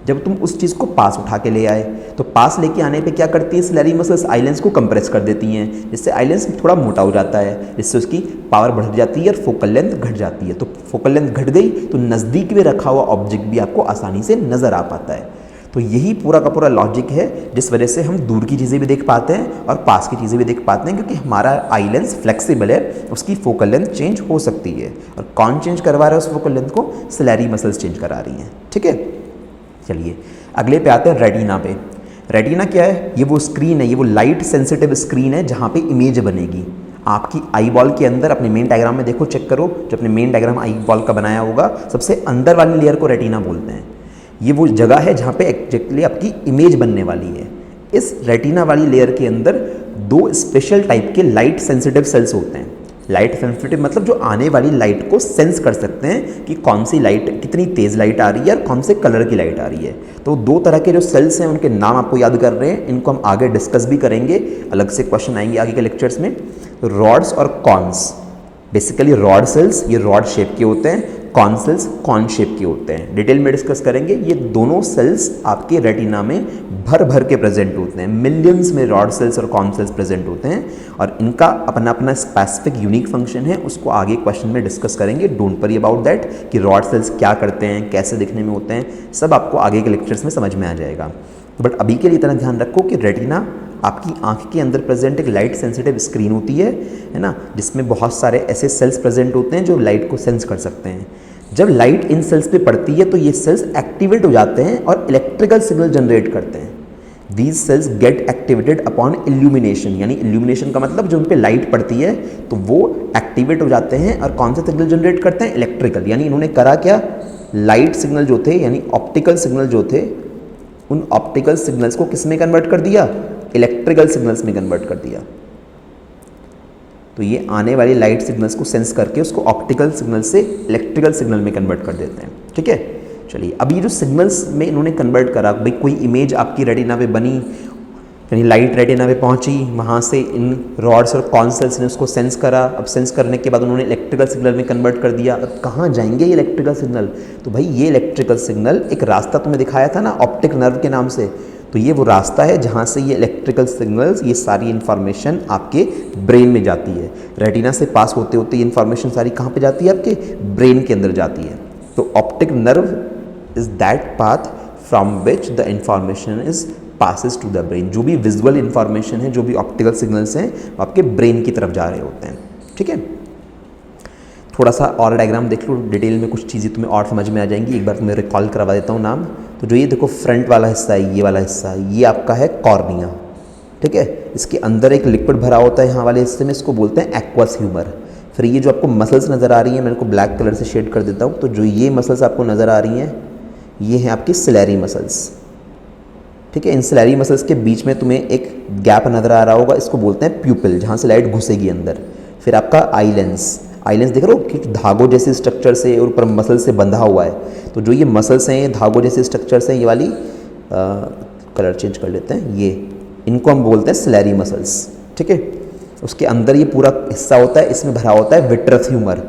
जब तुम उस चीज़ को पास उठा के ले आए, तो पास लेके आने पे क्या करती है सिलेरी मसल्स? आई लेंस को कंप्रेस कर देती हैं, जिससे आई लेंस थोड़ा मोटा हो जाता है, जिससे उसकी पावर बढ़ जाती है और फोकल लेंथ घट जाती है। तो फोकल लेंथ घट गई तो नज़दीक में रखा हुआ ऑब्जेक्ट भी आपको आसानी से नज़र आ पाता है। तो यही पूरा का पूरा लॉजिक है, जिस वजह से हम दूर की चीज़ें भी देख पाते हैं और पास की चीज़ें भी देख पाते हैं, क्योंकि हमारा आई लेंस फ्लेक्सिबल है, उसकी फोकल लेंथ चेंज हो सकती है। और कौन चेंज करवा रहा है उस फोकल लेंथ को? सिलेरी मसल्स चेंज करा रही हैं। ठीक है, चलिए अगले पे आते हैं रेटिना पे। रेटिना क्या है? ये वो स्क्रीन है, ये वो लाइट सेंसिटिव स्क्रीन है जहाँ पे इमेज बनेगी आपकी आई बॉल के अंदर। अपने मेन डायग्राम में देखो, चेक करो, जो अपने मेन डायग्राम आई बॉल का बनाया होगा, सबसे अंदर वाली लेयर को रेटिना बोलते हैं। ये वो जगह है जहाँ पे एग्जैक्टली आपकी इमेज बनने वाली है। इस रेटिना वाली लेयर के अंदर दो स्पेशल टाइप के लाइट सेंसिटिव सेल्स होते हैं। लाइट सेंसिटिव मतलब जो आने वाली लाइट को सेंस कर सकते हैं कि कौन सी लाइट, कितनी तेज़ लाइट आ रही है और कौन से कलर की लाइट आ रही है। तो दो तरह के जो सेल्स हैं उनके नाम आपको याद कर रहे हैं, इनको हम आगे डिस्कस भी करेंगे, अलग से क्वेश्चन आएंगे आगे के लेक्चर्स में। रॉड्स और कॉन्स, बेसिकली रॉड सेल्स ये रॉड शेप के होते हैं, कॉन सेल्स कॉन शेप के होते हैं। डिटेल में डिस्कस करेंगे। ये दोनों सेल्स आपके रेटिना में भर भर के प्रेजेंट होते हैं, मिलियंस में रॉड सेल्स और कॉन सेल्स प्रेजेंट होते हैं, और इनका अपना अपना स्पेसिफिक यूनिक फंक्शन है, उसको आगे क्वेश्चन में डिस्कस करेंगे। डोंट वरी अबाउट दैट कि रॉड सेल्स क्या करते हैं, कैसे दिखने में होते हैं, सब आपको आगे के लेक्चर्स में समझ में आ जाएगा। बट अभी के लिए इतना ध्यान रखो कि रेटिना आपकी आंख के अंदर प्रेजेंट एक लाइट सेंसिटिव स्क्रीन होती है ना, जिसमें बहुत सारे ऐसे सेल्स प्रेजेंट होते हैं जो लाइट को सेंस कर सकते हैं। जब लाइट इन सेल्स पे पड़ती है तो ये सेल्स एक्टिवेट हो जाते हैं और इलेक्ट्रिकल सिग्नल जनरेट करते हैं। These cells gate activated upon illumination, यानी इल्यूमिनेशन का मतलब जो उन पे लाइट पड़ती है तो वो एक्टिवेट हो जाते हैं और कौन से सिग्नल जनरेट करते हैं? इलेक्ट्रिकल। यानी इन्होंने करा क्या? लाइट सिग्नल जो थे यानी ऑप्टिकल सिग्नल जो थे, उन ऑप्टिकल सिग्नल्स को किस में कन्वर्ट कर दिया? इलेक्ट्रिकल सिग्नल्स में कन्वर्ट कर दिया। तो ये आने वाली लाइट सिग्नल्स को सेंस करके उसको ऑप्टिकल सिग्नल से इलेक्ट्रिकल सिग्नल में कन्वर्ट कर देते हैं। ठीक है, चलिए अब ये जो सिग्नल्स में इन्होंने कन्वर्ट करा, भाई कोई इमेज आपकी रेटिना पे बनी, यानी लाइट रेटिना पे पहुंची, वहाँ से इन रॉड्स और कॉन सेल्स ने उसको सेंस करा। अब सेंस करने के बाद उन्होंने इलेक्ट्रिकल सिग्नल में कन्वर्ट कर दिया। अब कहाँ जाएंगे ये इलेक्ट्रिकल सिग्नल? तो भाई ये इलेक्ट्रिकल सिग्नल एक रास्ता तुम्हें दिखाया था ना ऑप्टिक नर्व के नाम से, तो ये वो रास्ता है जहाँ से ये इलेक्ट्रिकल सिग्नल्स, ये सारी इन्फॉर्मेशन आपके ब्रेन में जाती है। रेटिना से पास होते होते ये इन्फॉर्मेशन सारी कहाँ पे जाती है? आपके ब्रेन के अंदर जाती है। तो optic nerve is that path from which the information is passes to the brain. जो भी विजुअल इन्फॉर्मेशन है, जो भी ऑप्टिकल सिग्नल्स हैं, वो आपके ब्रेन की तरफ जा रहे होते हैं। ठीक है, थोड़ा सा और डायग्राम देख लो, डिटेल में कुछ चीज़ें तुम्हें और समझ में आ जाएंगी। एक बार तुम्हें रिकॉल करवा देता हूँ नाम। तो जो ये देखो फ्रंट वाला हिस्सा है, ये वाला हिस्सा, ये आपका है कॉर्निया। ठीक है, इसके अंदर एक लिक्विड भरा होता है यहाँ वाले हिस्से में, इसको बोलते हैं एक्वस ह्यूमर। फिर ये जो आपको मसल्स नज़र आ रही हैं, मैं इनको ब्लैक कलर से शेड कर देता हूँ। तो जो ये मसल्स आपको नज़र आ रही हैं, ये हैं आपकी सिलेरी मसल्स। ठीक है, इन सिलेरी मसल्स के बीच में तुम्हें एक गैप नज़र आ रहा होगा, इसको बोलते हैं प्यूपिल, जहाँ से लाइट घुसेगी अंदर। फिर आपका आई लेंस, आई लेंस देख रहे हो कि धागों जैसे स्ट्रक्चर से और ऊपर मसल से बंधा हुआ है। तो जो ये मसल्स हैं, ये धागों जैसे स्ट्रक्चर्स हैं, ये वाली कलर चेंज कर लेते हैं, ये इनको हम बोलते हैं सिलेरी मसल्स। ठीक है, उसके अंदर ये पूरा हिस्सा होता है, इसमें भरा होता है विट्रस ह्यूमर।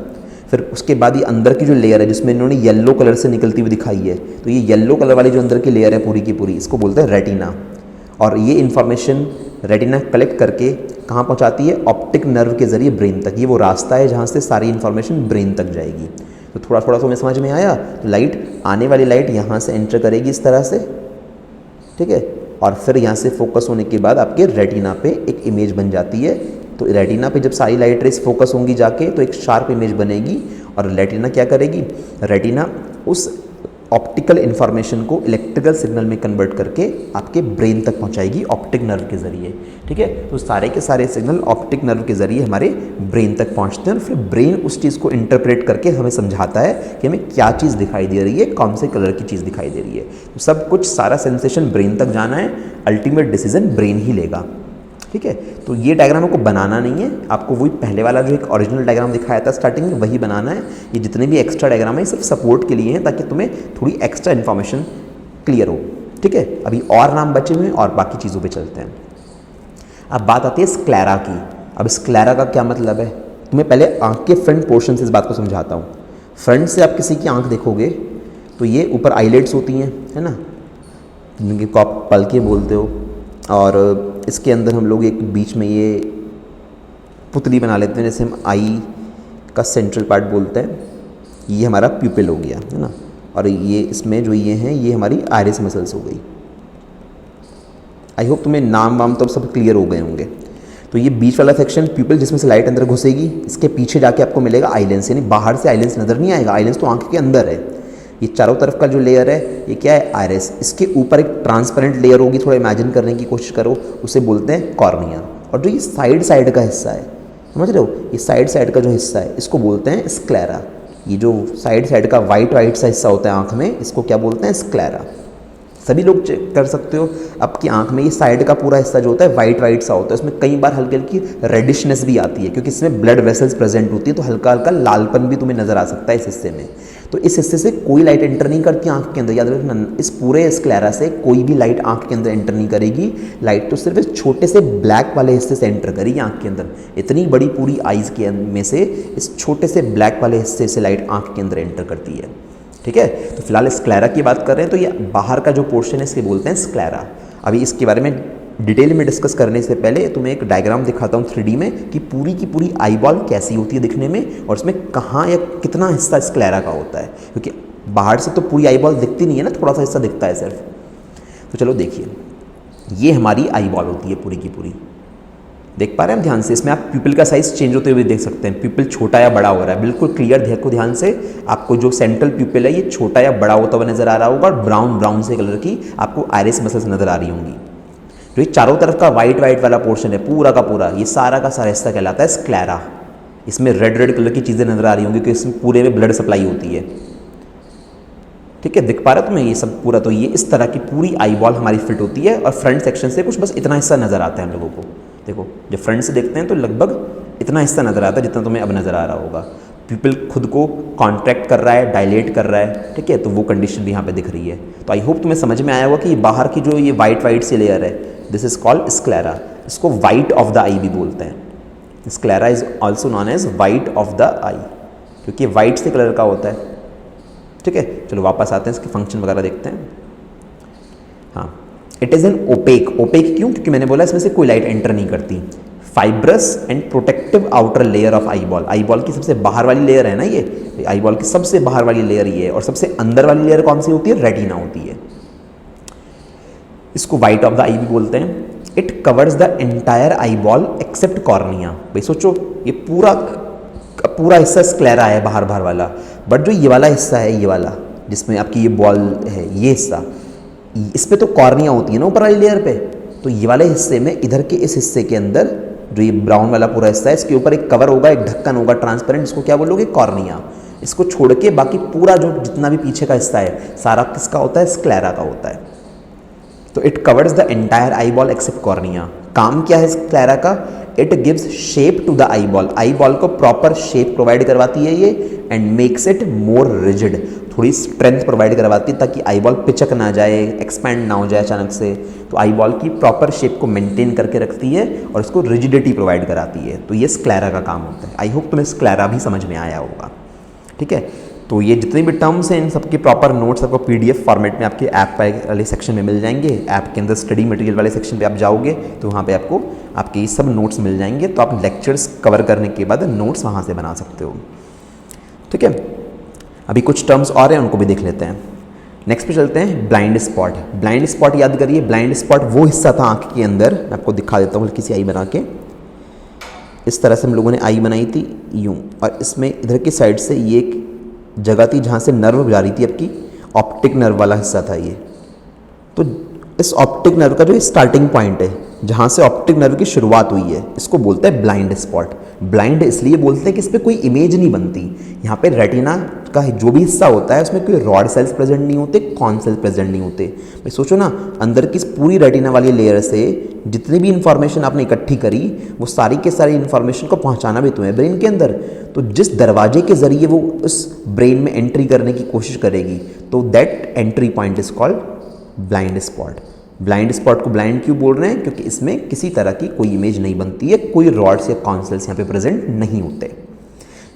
फिर उसके बाद ये अंदर की जो लेयर है, जिसमें इन्होंने येलो कलर से निकलती हुई दिखाई है, तो ये येलो कलर वाली जो अंदर की लेयर है पूरी की पूरी, इसको बोलते हैं रेटिना। और ये इन्फॉर्मेशन रेटिना कलेक्ट करके कहाँ पहुँचाती है? ऑप्टिक नर्व के ज़रिए ब्रेन तक। ये वो रास्ता है जहाँ से सारी इन्फॉर्मेशन ब्रेन तक जाएगी। तो थोड़ा थोड़ा तो हमें समझ में आया। तो लाइट, आने वाली लाइट यहाँ से एंटर करेगी इस तरह से, ठीक है, और फिर यहाँ से फोकस होने के बाद आपके रेटिना पे एक इमेज बन जाती है। तो रेटिना पे जब सारी लाइट रेस फोकस होंगी जाके तो एक शार्प इमेज बनेगी, और रेटिना क्या करेगी? रेटिना उस ऑप्टिकल इन्फॉर्मेशन को इलेक्ट्रिकल सिग्नल में कन्वर्ट करके आपके ब्रेन तक पहुंचाएगी ऑप्टिक नर्व के ज़रिए, ठीक है। तो सारे के सारे सिग्नल ऑप्टिक नर्व के ज़रिए हमारे ब्रेन तक पहुंचते हैं, और फिर ब्रेन उस चीज़ को इंटरप्रेट करके हमें समझाता है कि हमें क्या चीज़ दिखाई दे रही है, कौन से कलर की चीज़ दिखाई दे रही है। तो सब कुछ, सारा सेंसेशन ब्रेन तक जाना है, अल्टीमेट डिसीजन ब्रेन ही लेगा, ठीक है। तो ये डायग्राम आपको बनाना नहीं है, आपको वही पहले वाला जो एक ओरिजिनल डायग्राम दिखाया था स्टार्टिंग में वही बनाना है। ये जितने भी एक्स्ट्रा डायग्राम है सिर्फ सपोर्ट के लिए हैं, ताकि तुम्हें थोड़ी एक्स्ट्रा इन्फॉर्मेशन क्लियर हो, ठीक है। अभी और नाम बचे हुए हैं और बाकी चीज़ों पे चलते हैं। अब बात आती है स्क्लेरा की। अब स्क्लेरा का क्या मतलब है? तुम्हें पहले आँख के फ्रंट पोर्शन से इस बात को समझाता हूँ। फ्रंट से आप किसी की आँख देखोगे तो ये ऊपर आईलेट्स होती हैं, है ना, जिनको आप पलकें बोलते हो, और इसके अंदर हम लोग एक बीच में ये पुतली बना लेते हैं, जैसे हम आई का सेंट्रल पार्ट बोलते हैं। ये हमारा प्यूपिल हो गया, है ना, और ये इसमें जो ये हैं ये हमारी आयरिस मसल्स हो गई। आई होप तुम्हें नाम वाम तो सब क्लियर हो गए होंगे। तो ये बीच वाला सेक्शन प्यूपिल, जिसमें से लाइट अंदर घुसेगी, इसके पीछे जाके आपको मिलेगा आईलेंस, यानी बाहर से आईलेंस नज़र नहीं आएगा, आईलेंस तो आँख के अंदर है। ये चारों तरफ का जो लेयर है ये क्या है? आयरिस। इसके ऊपर एक ट्रांसपेरेंट लेयर होगी, थोड़ा इमेजिन करने की कोशिश करो, उसे बोलते हैं कॉर्निया। और जो ये साइड साइड का हिस्सा है, समझ रहे हो, ये साइड साइड का जो हिस्सा है इसको बोलते हैं स्क्लेरा। ये जो साइड साइड का वाइट वाइट सा हिस्सा होता है आँख में, इसको क्या बोलते हैं? स्क्लेरा। सभी लोग चेक कर सकते हो आपकी आँख में, ये साइड का पूरा हिस्सा जो होता है वाइट वाइट सा होता है, उसमें कई बार हल्की हल्की रेडिशनेस भी आती है, क्योंकि इसमें ब्लड वेसल्स प्रेजेंट होती है, तो हल्का हल्का लालपन भी तुम्हें नज़र आ सकता है इस हिस्से में। तो इस हिस्से से कोई लाइट एंटर नहीं करती आँख के अंदर, याद रखना, इस पूरे स्क्लेरा से कोई भी लाइट आँख के अंदर एंटर नहीं करेगी। लाइट तो सिर्फ इस छोटे से ब्लैक वाले हिस्से से एंटर करेगी आँख के अंदर। इतनी बड़ी पूरी आइज़ के में से इस छोटे से ब्लैक वाले हिस्से से लाइट आँख के अंदर एंटर करती है, ठीक है। तो फिलहाल स्क्लेरा की बात कर रहे हैं, तो ये बाहर का जो पोर्शन है इसके बोलते हैं स्क्लेरा। अभी इसके बारे में डिटेल में डिस्कस करने से पहले तुम्हें एक डायग्राम दिखाता हूँ 3D में, कि पूरी की पूरी आई बॉल कैसी होती है दिखने में, और इसमें कहाँ या कितना हिस्सा स्क्लेरा का होता है, क्योंकि बाहर से तो पूरी आई बॉल दिखती नहीं है ना, थोड़ा सा हिस्सा दिखता है सिर्फ। तो चलो देखिए, ये हमारी आई बॉल होती है पूरी की पूरी, देख पा रहे हैं ध्यान से। इसमें आप प्यूपिल का साइज़ चेंज होते हुए देख सकते हैं, प्यूपिल छोटा या बड़ा हो रहा है, बिल्कुल क्लियर देखो ध्यान से। आपको जो सेंट्रल प्यूपिल है ये छोटा या बड़ा होता हुआ नजर आ रहा होगा, और ब्राउन ब्राउन से कलर की आपको आयरिस मसल्स नजर आ रही होंगी। जो ये चारों तरफ का वाइट वाइट वाला पोर्शन है पूरा का पूरा, ये सारा का सारा हिस्सा कहलाता है स्क्लेरा। इसमें रेड रेड कलर की चीज़ें नजर आ रही होंगी, क्योंकि इसमें पूरे में ब्लड सप्लाई होती है, ठीक है। दिख पा रहा तुम्हें ये सब पूरा? तो ये इस तरह की पूरी आई बॉल हमारी फिट होती है, और फ्रंट सेक्शन से कुछ बस इतना हिस्सा नजर आता है हम लोगों को। देखो, जब फ्रंट से देखते हैं तो लगभग इतना हिस्सा नज़र आता है जितना तुम्हें अब नज़र आ रहा होगा। प्यूपिल खुद को कॉन्ट्रैक्ट कर रहा है, डायलेट कर रहा है, ठीक है, तो वो कंडीशन भी यहाँ पे दिख रही है। तो आई होप तुम्हें समझ में आया होगा कि बाहर की जो ये वाइट वाइट सी लेयर है, दिस इज कॉल्ड स्क्लेरा। इसको वाइट ऑफ द आई भी बोलते हैं। Sclera is also known as white of the eye, क्योंकि वाइट से कलर का होता है, ठीक है। चलो वापस आते हैं, इसके फंक्शन वगैरह देखते हैं। हाँ, it is an opaque. Opaque क्यों? क्योंकि मैंने बोला इसमें से कोई लाइट एंटर नहीं करती। Fibrous and protective outer layer of eye ball. Eye ball की सबसे बाहर वाली लेयर है ना ये, आई बॉल की सबसे बाहर वाली लेयर ये है, और सबसे अंदर वाली लेयर कौन सी होती है? रेटिना होती है। इसको वाइट ऑफ द आई भी बोलते हैं। It covers the entire eyeball except cornea. भाई सोचो, ये पूरा पूरा हिस्सा स्क्लेरा है बाहर बाहर वाला, बट जो ये वाला हिस्सा है, ये वाला जिसमें आपकी ये बॉल है, ये हिस्सा, इस पे तो कॉर्निया होती है ना ऊपर वाली लेयर पे। तो ये वाले हिस्से में, इधर के इस हिस्से के अंदर जो ये ब्राउन वाला पूरा हिस्सा है, इसके ऊपर एक कवर होगा, एक ढक्कन होगा ट्रांसपेरेंट, इसको क्या बोलोगे? कॉर्निया। इसको छोड़ के बाकी पूरा जो जितना भी पीछे का हिस्सा है सारा किसका होता है? स्क्लेरा का होता है। तो it covers the entire eyeball except cornea. काम क्या है स्क्लेरा का? It gives shape to the eyeball. Eyeball को प्रॉपर शेप प्रोवाइड करवाती है ये, and makes it more rigid. थोड़ी स्ट्रेंथ प्रोवाइड करवाती है ताकि आई बॉल पिचक ना जाए, एक्सपैंड ना हो जाए अचानक से। तो आई बॉल की प्रॉपर शेप को मेंटेन करके रखती है और इसको रिजिडिटी प्रोवाइड कराती है। तो ये स्क्लेरा का काम होता है। आई होप तुम्हें स्क्लेरा भी समझ में आया होगा, ठीक है। तो ये जितने भी टर्म्स हैं इन सबके प्रॉपर नोट्स आपको PDF फॉर्मेट में आपके ऐप वाले सेक्शन में मिल जाएंगे। ऐप के अंदर स्टडी मटेरियल वाले सेक्शन पे आप जाओगे तो वहाँ पे आपको आपके ये सब नोट्स मिल जाएंगे। तो आप लेक्चर्स कवर करने के बाद नोट्स वहाँ से बना सकते हो। ठीक है, अभी कुछ टर्म्स और हैं, उनको भी देख लेते हैं। नेक्स्ट पे चलते हैं, ब्लाइंड स्पॉट। ब्लाइंड स्पॉट याद करिए, ब्लाइंड स्पॉट वो हिस्सा था आँख के अंदर, मैं आपको दिखा देता हूँ हल्की सी आई बना के। इस तरह से हम लोगों ने आई बनाई थी यूँ, और इसमें इधर की साइड से ये एक जगह थी जहाँ से नर्व जा रही थी आपकी, ऑप्टिक नर्व वाला हिस्सा था ये। तो इस ऑप्टिक नर्व का जो स्टार्टिंग पॉइंट है, जहाँ से ऑप्टिक नर्व की शुरुआत हुई है, इसको बोलते हैं ब्लाइंड स्पॉट। ब्लाइंड इसलिए बोलते हैं कि इस पर कोई इमेज नहीं बनती। यहाँ पे रेटिना का जो भी हिस्सा होता है उसमें कोई रॉड सेल्स प्रेजेंट नहीं होते, कॉन सेल्स प्रेजेंट नहीं होते। भाई सोचो ना, अंदर की पूरी रेटिना वाली लेयर से जितनी भी इंफॉर्मेशन आपने इकट्ठी करी, वो सारी के सारी इंफॉर्मेशन को पहुँचाना भी तुम्हें ब्रेन के अंदर। तो जिस दरवाजे के ज़रिए वो उस ब्रेन में एंट्री करने की कोशिश करेगी, तो that entry point is called blind spot. Blind spot को ब्लाइंड क्यों बोल रहे हैं? क्योंकि इसमें किसी तरह की कोई इमेज नहीं बनती है, कोई रॉड्स या कॉन सेल्स यहाँ पे प्रेजेंट नहीं होते।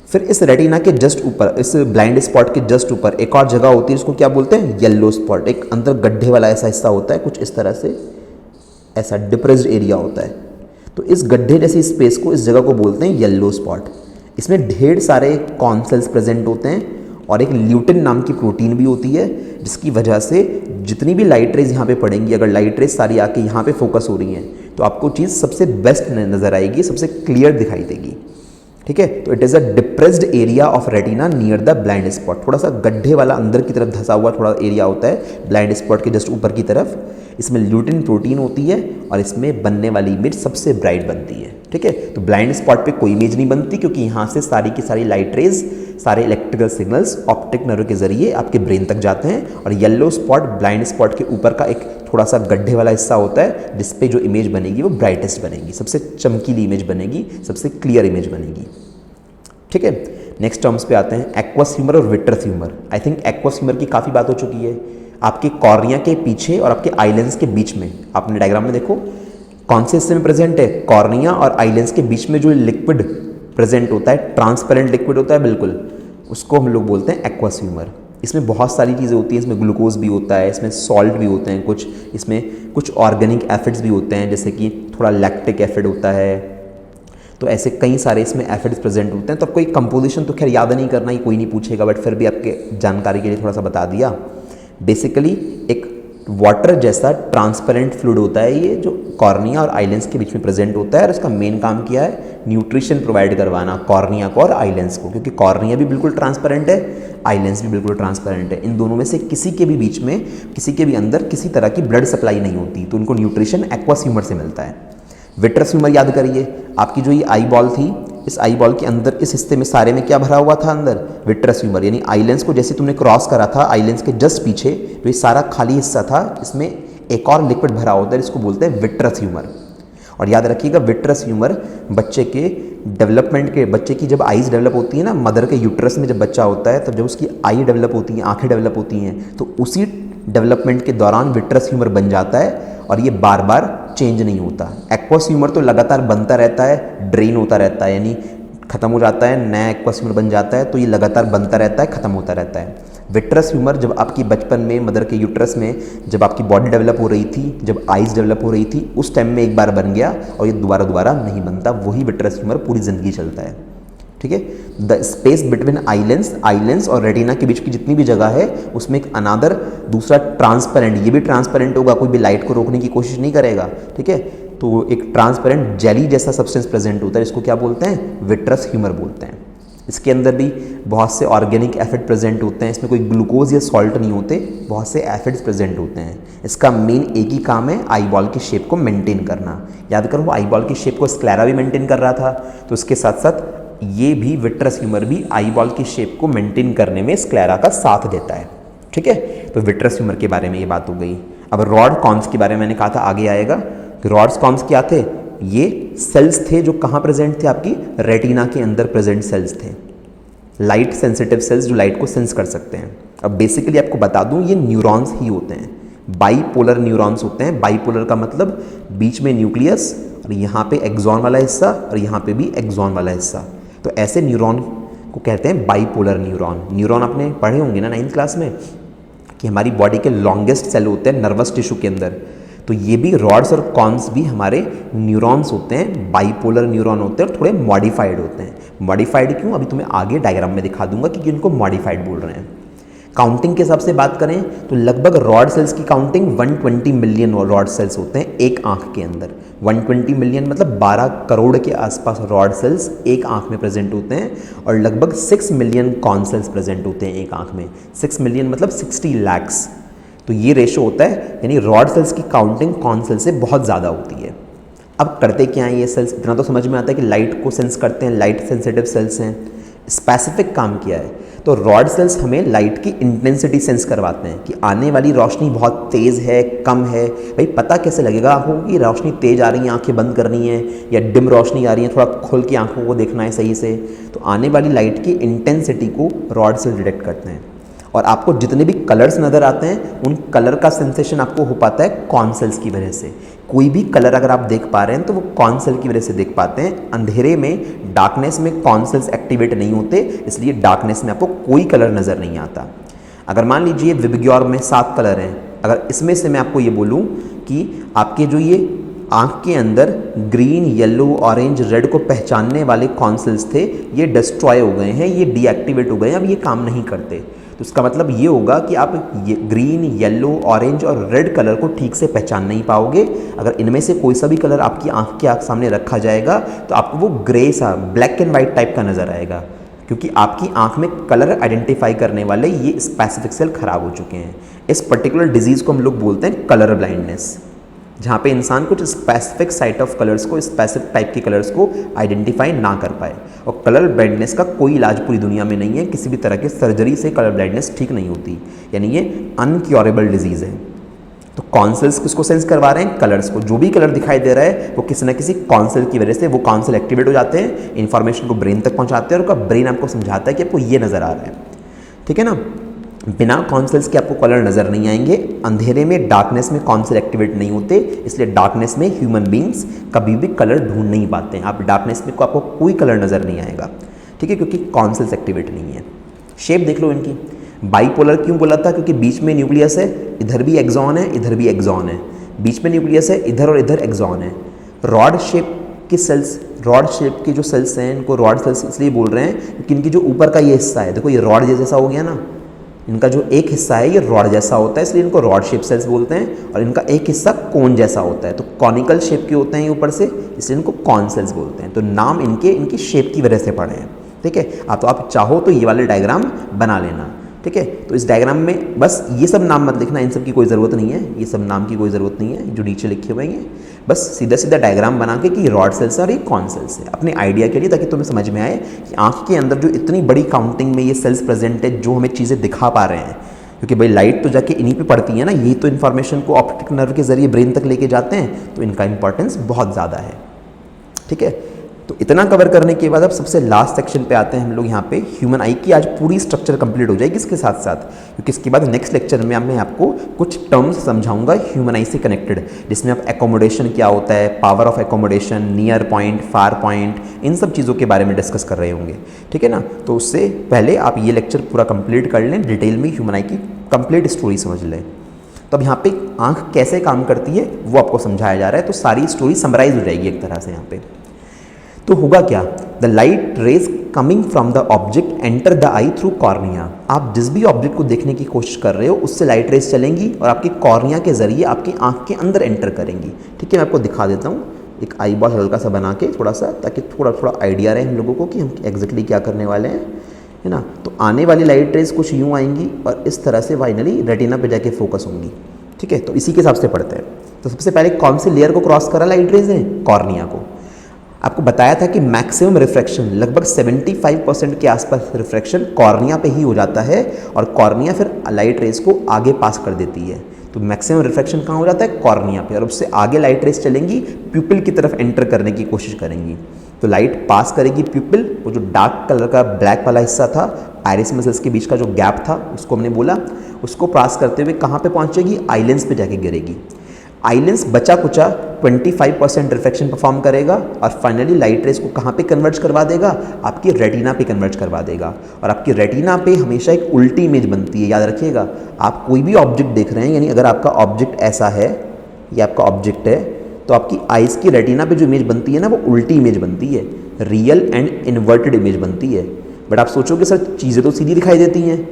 फिर इस रेटिना के जस्ट ऊपर, इस ब्लाइंड स्पॉट के जस्ट ऊपर एक और जगह होती है, इसको क्या बोलते हैं? Yellow spot. एक अंदर गड्ढे वाला ऐसा हिस्सा होता है, कुछ इस तरह से, ऐसा डिप्रेस्ड एरिया होता है। तो इस गड्ढे जैसी स्पेस को, इस जगह को बोलते हैं येलो स्पॉट। इसमें ढेर सारे कॉन सेल्स प्रेजेंट होते हैं और एक ल्यूटिन नाम की प्रोटीन भी होती है, जिसकी वजह से जितनी भी लाइट रेज यहाँ पे पड़ेंगी, अगर लाइट रेज सारी आके यहाँ पे फोकस हो रही हैं, तो आपको चीज़ सबसे बेस्ट नज़र आएगी, सबसे क्लियर दिखाई देगी। ठीक है, तो it is a depressed area of retina near the blind spot. थोड़ा सा गड्ढे वाला अंदर की तरफ धंसा हुआ थोड़ा एरिया होता है ब्लाइंड स्पॉट के जस्ट ऊपर की तरफ। इसमें ल्यूटिन प्रोटीन होती है और इसमें बनने वाली इमेज सबसे ब्राइट बनती है। ठीक है, तो ब्लाइंड स्पॉट पे कोई इमेज नहीं बनती, क्योंकि यहाँ से सारी की सारी लाइट रेज, सारे इलेक्ट्रिकल सिग्नल्स ऑप्टिक नर्व के जरिए आपके ब्रेन तक जाते हैं। और येलो स्पॉट ब्लाइंड स्पॉट के ऊपर का एक थोड़ा सा गड्ढे वाला हिस्सा होता है, जिसपे जो इमेज बनेगी वो ब्राइटेस्ट बनेगी, सबसे चमकीली इमेज बनेगी, सबसे क्लियर इमेज बनेगी। ठीक है, नेक्स्ट टर्म्स पे आते हैं, एक्वस ह्यूमर और vitreous humour. I think aqueous humour की काफ़ी बात हो चुकी है। आपके कॉर्निया के पीछे और आपके आईलेंस के बीच में, आपने डायग्राम में देखो कौन से हिस्से में प्रेजेंट है, कॉर्निया और आईलेंस के बीच में जो लिक्विड प्रेजेंट होता है, ट्रांसपेरेंट लिक्विड होता है बिल्कुल, उसको हम लोग बोलते हैं एक्वस ह्यूमर। इसमें बहुत सारी चीज़ें होती हैं, इसमें ग्लूकोज भी होता है, इसमें सॉल्ट भी होते हैं कुछ, इसमें कुछ ऑर्गेनिक एसिड्स भी होते हैं, जैसे कि थोड़ा लैक्टिक एसिड होता है। तो ऐसे कई सारे इसमें एसिड्स प्रेजेंट होते हैं। तो कोई कंपोजिशन तो खैर याद नहीं करना, ही कोई नहीं पूछेगा, बट फिर भी आपके जानकारी के लिए थोड़ा सा बता दिया। बेसिकली एक वाटर जैसा ट्रांसपेरेंट फ्लूइड होता है ये, जो कॉर्निया और आईलेंस के बीच में प्रेजेंट होता है, और इसका मेन काम क्या है? न्यूट्रिशन प्रोवाइड करवाना कॉर्निया को और आईलेंस को, क्योंकि कॉर्निया भी बिल्कुल ट्रांसपेरेंट है, आईलेंस भी बिल्कुल ट्रांसपेरेंट है। इन दोनों में से किसी के भी बीच में, किसी के भी अंदर किसी तरह की ब्लड सप्लाई नहीं होती, तो उनको न्यूट्रिशन एक्वस ह्यूमर से मिलता है। विट्रस ह्यूमर याद करिए, आपकी जो ये आई बॉल थी, इस आई बॉल के अंदर इस हिस्से में सारे में क्या भरा हुआ था अंदर? Vitreous humour. यानी आईलेंस को जैसे तुमने क्रॉस करा था, आईलेंस के जस्ट पीछे जो ये सारा खाली हिस्सा था, इसमें एक और लिक्विड भरा होता है, इसको बोलते हैं विट्रस ह्यूमर। और याद रखिएगा, विट्रस ह्यूमर बच्चे के डेवलपमेंट के, बच्चे की जब आईज डेवलप होती है ना, मदर के यूट्रस में जब बच्चा होता है, तब जब उसकी आई डेवलप होती है, आंखें डेवलप होती हैं, तो उसी डेवलपमेंट के दौरान विट्रस ह्यूमर बन जाता है, और ये बार बार चेंज नहीं होता। एक्वस ह्यूमर तो लगातार बनता रहता है, ड्रेन होता रहता है, यानी खत्म हो जाता है, नया एक्वस ह्यूमर बन जाता है, तो ये लगातार बनता रहता है, खत्म होता रहता है। विट्रस ह्यूमर जब आपकी बचपन में मदर के यूट्रस में जब आपकी बॉडी डेवलप हो रही थी, जब आइज डेवलप हो रही थी, उस टाइम में एक बार बन गया और ये दोबारा नहीं बनता, वही विट्रस ह्यूमर पूरी ज़िंदगी चलता है। ठीक है, द स्पेस बिटवीन आईलेंस और रेटिना के बीच की जितनी भी जगह है, उसमें एक अनादर दूसरा ट्रांसपेरेंट, ये भी ट्रांसपेरेंट होगा, कोई भी लाइट को रोकने की कोशिश नहीं करेगा। ठीक है, तो एक ट्रांसपेरेंट जेली जैसा सब्सटेंस प्रेजेंट होता है, इसको क्या बोलते हैं? विट्रस ह्यूमर बोलते हैं। इसके अंदर भी बहुत से ऑर्गेनिक एसिड प्रेजेंट होते हैं, इसमें कोई ग्लूकोज या सॉल्ट नहीं होते, बहुत से एसिड्स प्रेजेंट होते हैं। इसका मेन एक ही काम है, आई बॉल की शेप को मेंटेन करना। याद करो, वो आई बॉल की शेप को स्क्लेरा भी मेंटेन कर रहा था, तो इसके साथ साथ ये भी विट्रस ह्यूमर भी आई बॉल की शेप को मेंटेन करने में स्क्लेरा का साथ देता है। ठीक है, तो विट्रस ह्यूमर के बारे में ये बात हो गई। अब रॉड कॉन्स के बारे में मैंने कहा था आगे आएगा। रॉड्स कॉन्स क्या थे? ये सेल्स थे जो कहाँ प्रेजेंट थे? आपकी रेटिना के अंदर प्रेजेंट सेल्स थे, लाइट सेंसिटिव सेल्स जो लाइट को सेंस कर सकते हैं। अब बेसिकली आपको बता दूं, ये न्यूरॉन्स ही होते हैं, बाईपोलर न्यूरॉन्स होते हैं। बाईपोलर का मतलब बीच में न्यूक्लियस और यहाँ पे एक्सॉन वाला हिस्सा और यहाँ पे भी एक्सॉन वाला हिस्सा। तो ऐसे न्यूरॉन को कहते हैं बाईपोलर न्यूरॉन। न्यूरॉन आपने पढ़े होंगे ना 9th क्लास में कि हमारी बॉडी के लॉन्गेस्ट सेल होते हैं नर्वस टिश्यू के अंदर, तो ये भी रॉड्स और कॉन्स भी हमारे न्यूरॉन्स होते हैं, बाईपोलर न्यूरॉन होते हैं और थोड़े मॉडिफाइड होते हैं। मॉडिफाइड क्यों, अभी तुम्हें आगे डायग्राम में दिखा दूंगा कि इनको मॉडिफाइड बोल रहे हैं। काउंटिंग के हिसाब से बात करें तो लगभग रॉड सेल्स की काउंटिंग 120 मिलियन रॉड सेल्स होते हैं एक आंख के अंदर। 120 मिलियन मतलब 12 करोड़ के आसपास रॉड सेल्स एक आंख में प्रेजेंट होते हैं और लगभग 6 मिलियन कॉन सेल्स प्रेजेंट होते हैं एक आंख में। 6 मिलियन मतलब 60 लाख्स। तो ये रेशो होता है, यानी रॉड सेल्स की काउंटिंग कॉन सेल से बहुत ज़्यादा होती है। अब करते क्या हैं ये सेल्स, इतना तो समझ में आता है कि लाइट को सेंस करते हैं, लाइट सेंसिटिव सेल्स हैं। स्पेसिफिक काम किया है तो रॉड सेल्स हमें लाइट की इंटेंसिटी सेंस करवाते हैं कि आने वाली रोशनी बहुत तेज़ है, कम है। भाई पता कैसे लगेगा आंखों की रोशनी तेज़ आ रही है, आंखें बंद करनी है, या डिम रोशनी आ रही है, थोड़ा खोल के आंखों को देखना है सही से। तो आने वाली लाइट की इंटेंसिटी को रॉड सेल डिटेक्ट करते हैं। और आपको जितने भी कलर्स नज़र आते हैं उन कलर का सेंसेशन आपको हो पाता है कॉन सेल्स की वजह से। कोई भी कलर अगर आप देख पा रहे हैं तो वो कॉन सेल की वजह से देख पाते हैं। अंधेरे में, डार्कनेस में कॉन सेल्स एक्टिवेट नहीं होते, इसलिए डार्कनेस में आपको कोई कलर नज़र नहीं आता। अगर मान लीजिए विबग्योर में 7 कलर हैं, अगर इसमें से मैं आपको ये बोलूँ कि आपके जो ये आँख के अंदर ग्रीन, येलो, ऑरेंज, रेड को पहचानने वाले कॉन सेल्स थे, ये डिस्ट्रॉय हो गए हैं, ये डीएक्टिवेट हो गए हैं, अब ये काम नहीं करते। तो इसका मतलब ये होगा कि आप ये ग्रीन, येलो, ऑरेंज और रेड कलर को ठीक से पहचान नहीं पाओगे। अगर इनमें से कोई सा भी कलर आपकी आंख के सामने रखा जाएगा तो आपको वो ग्रे सा, ब्लैक एंड वाइट टाइप का नज़र आएगा, क्योंकि आपकी आंख में कलर आइडेंटिफाई करने वाले ये स्पेसिफिक सेल खराब हो चुके हैं। इस पर्टिकुलर डिजीज़ को हम लोग बोलते हैं कलर ब्लाइंडनेस, जहाँ पे इंसान कुछ स्पेसिफिक साइट ऑफ कलर्स को, स्पेसिफिक टाइप के कलर्स को आइडेंटिफाई ना कर पाए। और कलर ब्लाइंडनेस का कोई इलाज पूरी दुनिया में नहीं है, किसी भी तरह के सर्जरी से कलर ब्लाइंडनेस ठीक नहीं होती, यानी ये अनक्योरेबल डिजीज़ है। तो कॉन सेल्स किसको सेंस करवा रहे हैं, कलर्स को। जो भी कलर दिखाई दे रहा है वो किसी ना किसी कॉन सेल की वजह से वो कॉन सेल एक्टिवेट हो जाते हैं, इन्फॉर्मेशन को ब्रेन तक पहुँचाते हैं और उसका ब्रेन आपको समझाता है कि आपको ये नज़र आ रहा है। ठीक है ना, बिना कॉन सेल्स के आपको कलर नज़र नहीं आएंगे। अंधेरे में, डार्कनेस में कॉन सेल एक्टिवेट नहीं होते, इसलिए डार्कनेस में ह्यूमन बींग्स कभी भी कलर ढूंढ नहीं पाते हैं। आप डार्कनेस में को आपको कोई कलर नज़र नहीं आएगा, ठीक है, क्योंकि कॉन सेल्स एक्टिवेट नहीं है। शेप देख लो इनकी। बाईपोलर क्यों बोला था, क्योंकि बीच में न्यूक्लियस है, इधर भी एक्सॉन है, इधर भी एक्सॉन है। बीच में न्यूक्लियस है, इधर और इधर एक्सॉन है। रॉड शेप की सेल्स, रॉड शेप की जो सेल्स हैं इनको रॉड सेल्स इसलिए बोल रहे हैं क्योंकि इनकी जो ऊपर का ये हिस्सा है, देखो ये रॉड जैसा हो गया ना, इनका जो एक हिस्सा है ये रॉड जैसा होता है, इसलिए इनको रॉड शेप सेल्स बोलते हैं। और इनका एक हिस्सा कोन जैसा होता है, तो कॉनिकल शेप के होते हैं ये ऊपर से, इसलिए इनको कॉन सेल्स बोलते हैं। तो नाम इनकी शेप की वजह से पड़े हैं। ठीक है, तो आप चाहो तो ये वाले डायग्राम बना लेना। ठीक है, तो इस डायग्राम में बस ये सब नाम मत लिखना, इन सब की कोई ज़रूरत नहीं है, ये सब नाम की कोई ज़रूरत नहीं है जो नीचे लिखे हुए हैं। बस सीधा सीधा डायग्राम बना के कि ये रॉड सेल्स है और ये कॉन सेल्स है, अपने आइडिया के लिए, ताकि तुम्हें समझ में आए कि आँख के अंदर जो इतनी बड़ी काउंटिंग में ये सेल्स प्रेजेंट है जो हमें चीज़ें दिखा पा रहे हैं। क्योंकि भाई लाइट तो जाके इन्हीं पे पड़ती है ना, यही तो इन्फॉर्मेशन को ऑप्टिक नर्व के जरिए ब्रेन तक लेके जाते हैं, तो इनका इंपॉर्टेंस बहुत ज़्यादा है। ठीक है, तो इतना कवर करने के बाद अब सबसे लास्ट सेक्शन पे आते हैं हम लोग। यहाँ पे ह्यूमन आई की आज पूरी स्ट्रक्चर कंप्लीट हो जाएगी इसके साथ साथ, क्योंकि इसके बाद नेक्स्ट लेक्चर में मैं आपको कुछ टर्म्स समझाऊंगा ह्यूमन आई से कनेक्टेड, जिसमें आप एकोमोडेशन क्या होता है, power of accommodation, near point, far point, इन सब चीज़ों के बारे में डिस्कस कर रहे होंगे। ठीक है ना, तो उससे पहले आप ये लेक्चर पूरा कंप्लीट कर लें, डिटेल में ह्यूमन आई की कंप्लीट स्टोरी समझ लें। तो अब यहाँ पे आँख कैसे काम करती है वो आपको समझाया जा रहा है, तो सारी स्टोरी समराइज हो जाएगी एक तरह से यहाँ पे। तो होगा क्या, the light rays coming from the object enter the I through cornea. आप जिस भी ऑब्जेक्ट को देखने की कोशिश कर रहे हो उससे लाइट रेज चलेंगी और आपकी कॉर्निया के जरिए आपकी आंख के अंदर एंटर करेंगी। ठीक है, मैं आपको दिखा देता हूँ एक आई बॉल हल्का सा बना के थोड़ा सा, ताकि थोड़ा थोड़ा आइडिया रहे हम लोगों को कि हम एग्जैक्टली क्या करने वाले हैं, है ना। तो आने वाली लाइट रेज कुछ यूँ आएंगी और इस तरह से फाइनली रेटिना पे जाके फोकस होंगी। ठीक है, तो इसी के हिसाब से पढ़ते हैं। तो सबसे पहले कौन सी लेयर को क्रॉस करा लाइट रेज है, कॉर्निया को। आपको बताया था कि मैक्सिमम रिफ्रैक्शन लगभग 75% के आसपास रिफ्रैक्शन कॉर्निया पे ही हो जाता है और कॉर्निया फिर लाइट रेज को आगे पास कर देती है। तो मैक्सिमम रिफ्रैक्शन कहाँ हो जाता है, कॉर्निया पे, और उससे आगे लाइट रेज चलेंगी, प्यूपिल की तरफ एंटर करने की कोशिश करेंगी। तो लाइट पास करेगी प्यूपिल, वो जो डार्क कलर का ब्लैक वाला हिस्सा था, आइरिस मसल्स के बीच का जो गैप था उसको हमने बोला, उसको पास करते हुए कहाँ पे पहुँचेगी, आईलेंस पे जाके गिरेगी। आई लेंस बचा कुचा 25% रिफ्लेक्शन परफॉर्म करेगा और फाइनली लाइट रेज को कहाँ पे कन्वर्ट करवा देगा, आपकी रेटिना पे कन्वर्ट करवा देगा। और आपकी रेटिना पे हमेशा एक उल्टी इमेज बनती है, याद रखिएगा। आप कोई भी ऑब्जेक्ट देख रहे हैं, यानी अगर आपका ऑब्जेक्ट ऐसा है, ये आपका ऑब्जेक्ट है, तो आपकी आइज़ की रेटिना पे जो इमेज बनती है ना, वो उल्टी इमेज बनती है, रियल एंड इन्वर्टेड इमेज बनती है। बट आप सोचोगे सर चीज़ें तो सीधी दिखाई देती हैं,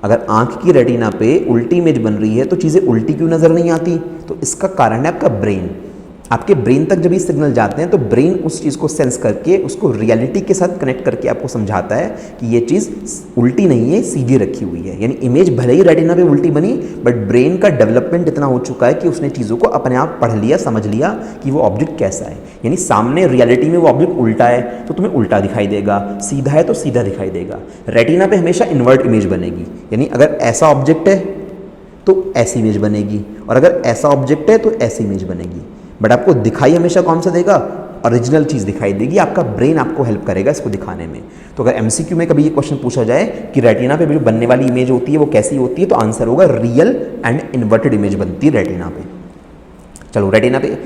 अगर आंख की रेटिना पे उल्टी इमेज बन रही है तो चीज़ें उल्टी क्यों नज़र नहीं आती? तो इसका कारण है आपका ब्रेन। आपके ब्रेन तक जब ये सिग्नल जाते हैं तो ब्रेन उस चीज़ को सेंस करके उसको रियलिटी के साथ कनेक्ट करके आपको समझाता है कि ये चीज़ उल्टी नहीं है, सीधी रखी हुई है। यानी इमेज भले ही रेटिना पे उल्टी बनी, बट ब्रेन का डेवलपमेंट इतना हो चुका है कि उसने चीज़ों को अपने आप पढ़ लिया, समझ लिया कि वो ऑब्जेक्ट कैसा है। यानी सामने रियलिटी में वो ऑब्जेक्ट उल्टा है तो तुम्हें उल्टा दिखाई देगा, सीधा है तो सीधा दिखाई देगा। रेटिना पे हमेशा इन्वर्ट इमेज बनेगी, यानी अगर ऐसा ऑब्जेक्ट है तो ऐसी इमेज बनेगी, और अगर ऐसा ऑब्जेक्ट है तो ऐसी इमेज बनेगी। बट आपको दिखाई हमेशा कौन सा देगा? ओरिजिनल चीज़ दिखाई देगी। आपका ब्रेन आपको हेल्प करेगा इसको दिखाने में। तो अगर एमसीक्यू में कभी ये क्वेश्चन पूछा जाए कि रेटिना पे जो बनने वाली इमेज होती है वो कैसी होती है, तो आंसर होगा रियल एंड इन्वर्टेड इमेज बनती है रेटिना पे। चलो रेटिना पे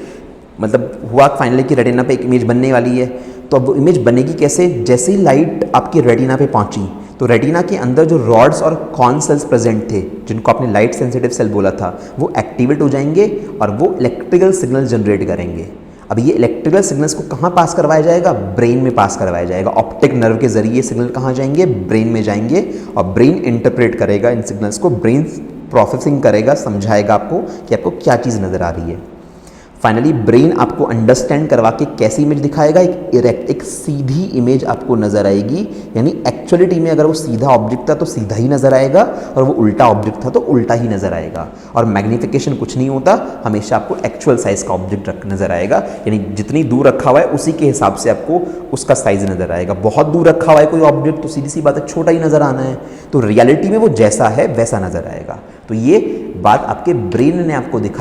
मतलब हुआ फाइनली कि रेटिना पे एक इमेज बनने वाली है, तो अब वो इमेज बनेगी कैसे? जैसे ही लाइट आपकी रेटिना पे पहुंची तो रेटिना के अंदर जो रॉड्स और कॉर्न सेल्स प्रेजेंट थे, जिनको आपने लाइट सेंसिटिव सेल बोला था, वो एक्टिवेट हो जाएंगे और वो इलेक्ट्रिकल सिग्नल जनरेट करेंगे। अब ये इलेक्ट्रिकल सिग्नल्स को कहाँ पास करवाया जाएगा? ब्रेन में पास करवाया जाएगा। ऑप्टिक नर्व के जरिए सिग्नल कहाँ जाएंगे? ब्रेन में जाएंगे, और ब्रेन इंटरप्रेट करेगा इन सिग्नल्स को, ब्रेन प्रोसेसिंग करेगा, समझाएगा आपको कि आपको क्या चीज़ नज़र आ रही है। फाइनली ब्रेन आपको अंडरस्टैंड करवा के कैसी इमेज दिखाएगा? एक इरेक्ट, एक सीधी इमेज आपको नज़र आएगी। यानी एक्चुअलिटी में अगर वो सीधा ऑब्जेक्ट था तो सीधा ही नज़र आएगा, और वो उल्टा ऑब्जेक्ट था तो उल्टा ही नज़र आएगा। और मैग्निफिकेशन कुछ नहीं होता, हमेशा आपको एक्चुअल साइज़ का ऑब्जेक्ट नज़र आएगा। यानी जितनी दूर रखा हुआ है उसी के हिसाब से आपको उसका साइज़ नज़र आएगा। बहुत दूर रखा हुआ है कोई ऑब्जेक्ट तो सीधी सी बात है छोटा ही नज़र आना है, तो रियलिटी में वो जैसा है वैसा नज़र आएगा। तो ये बात आपके ब्रेन ने आपको दिखाई।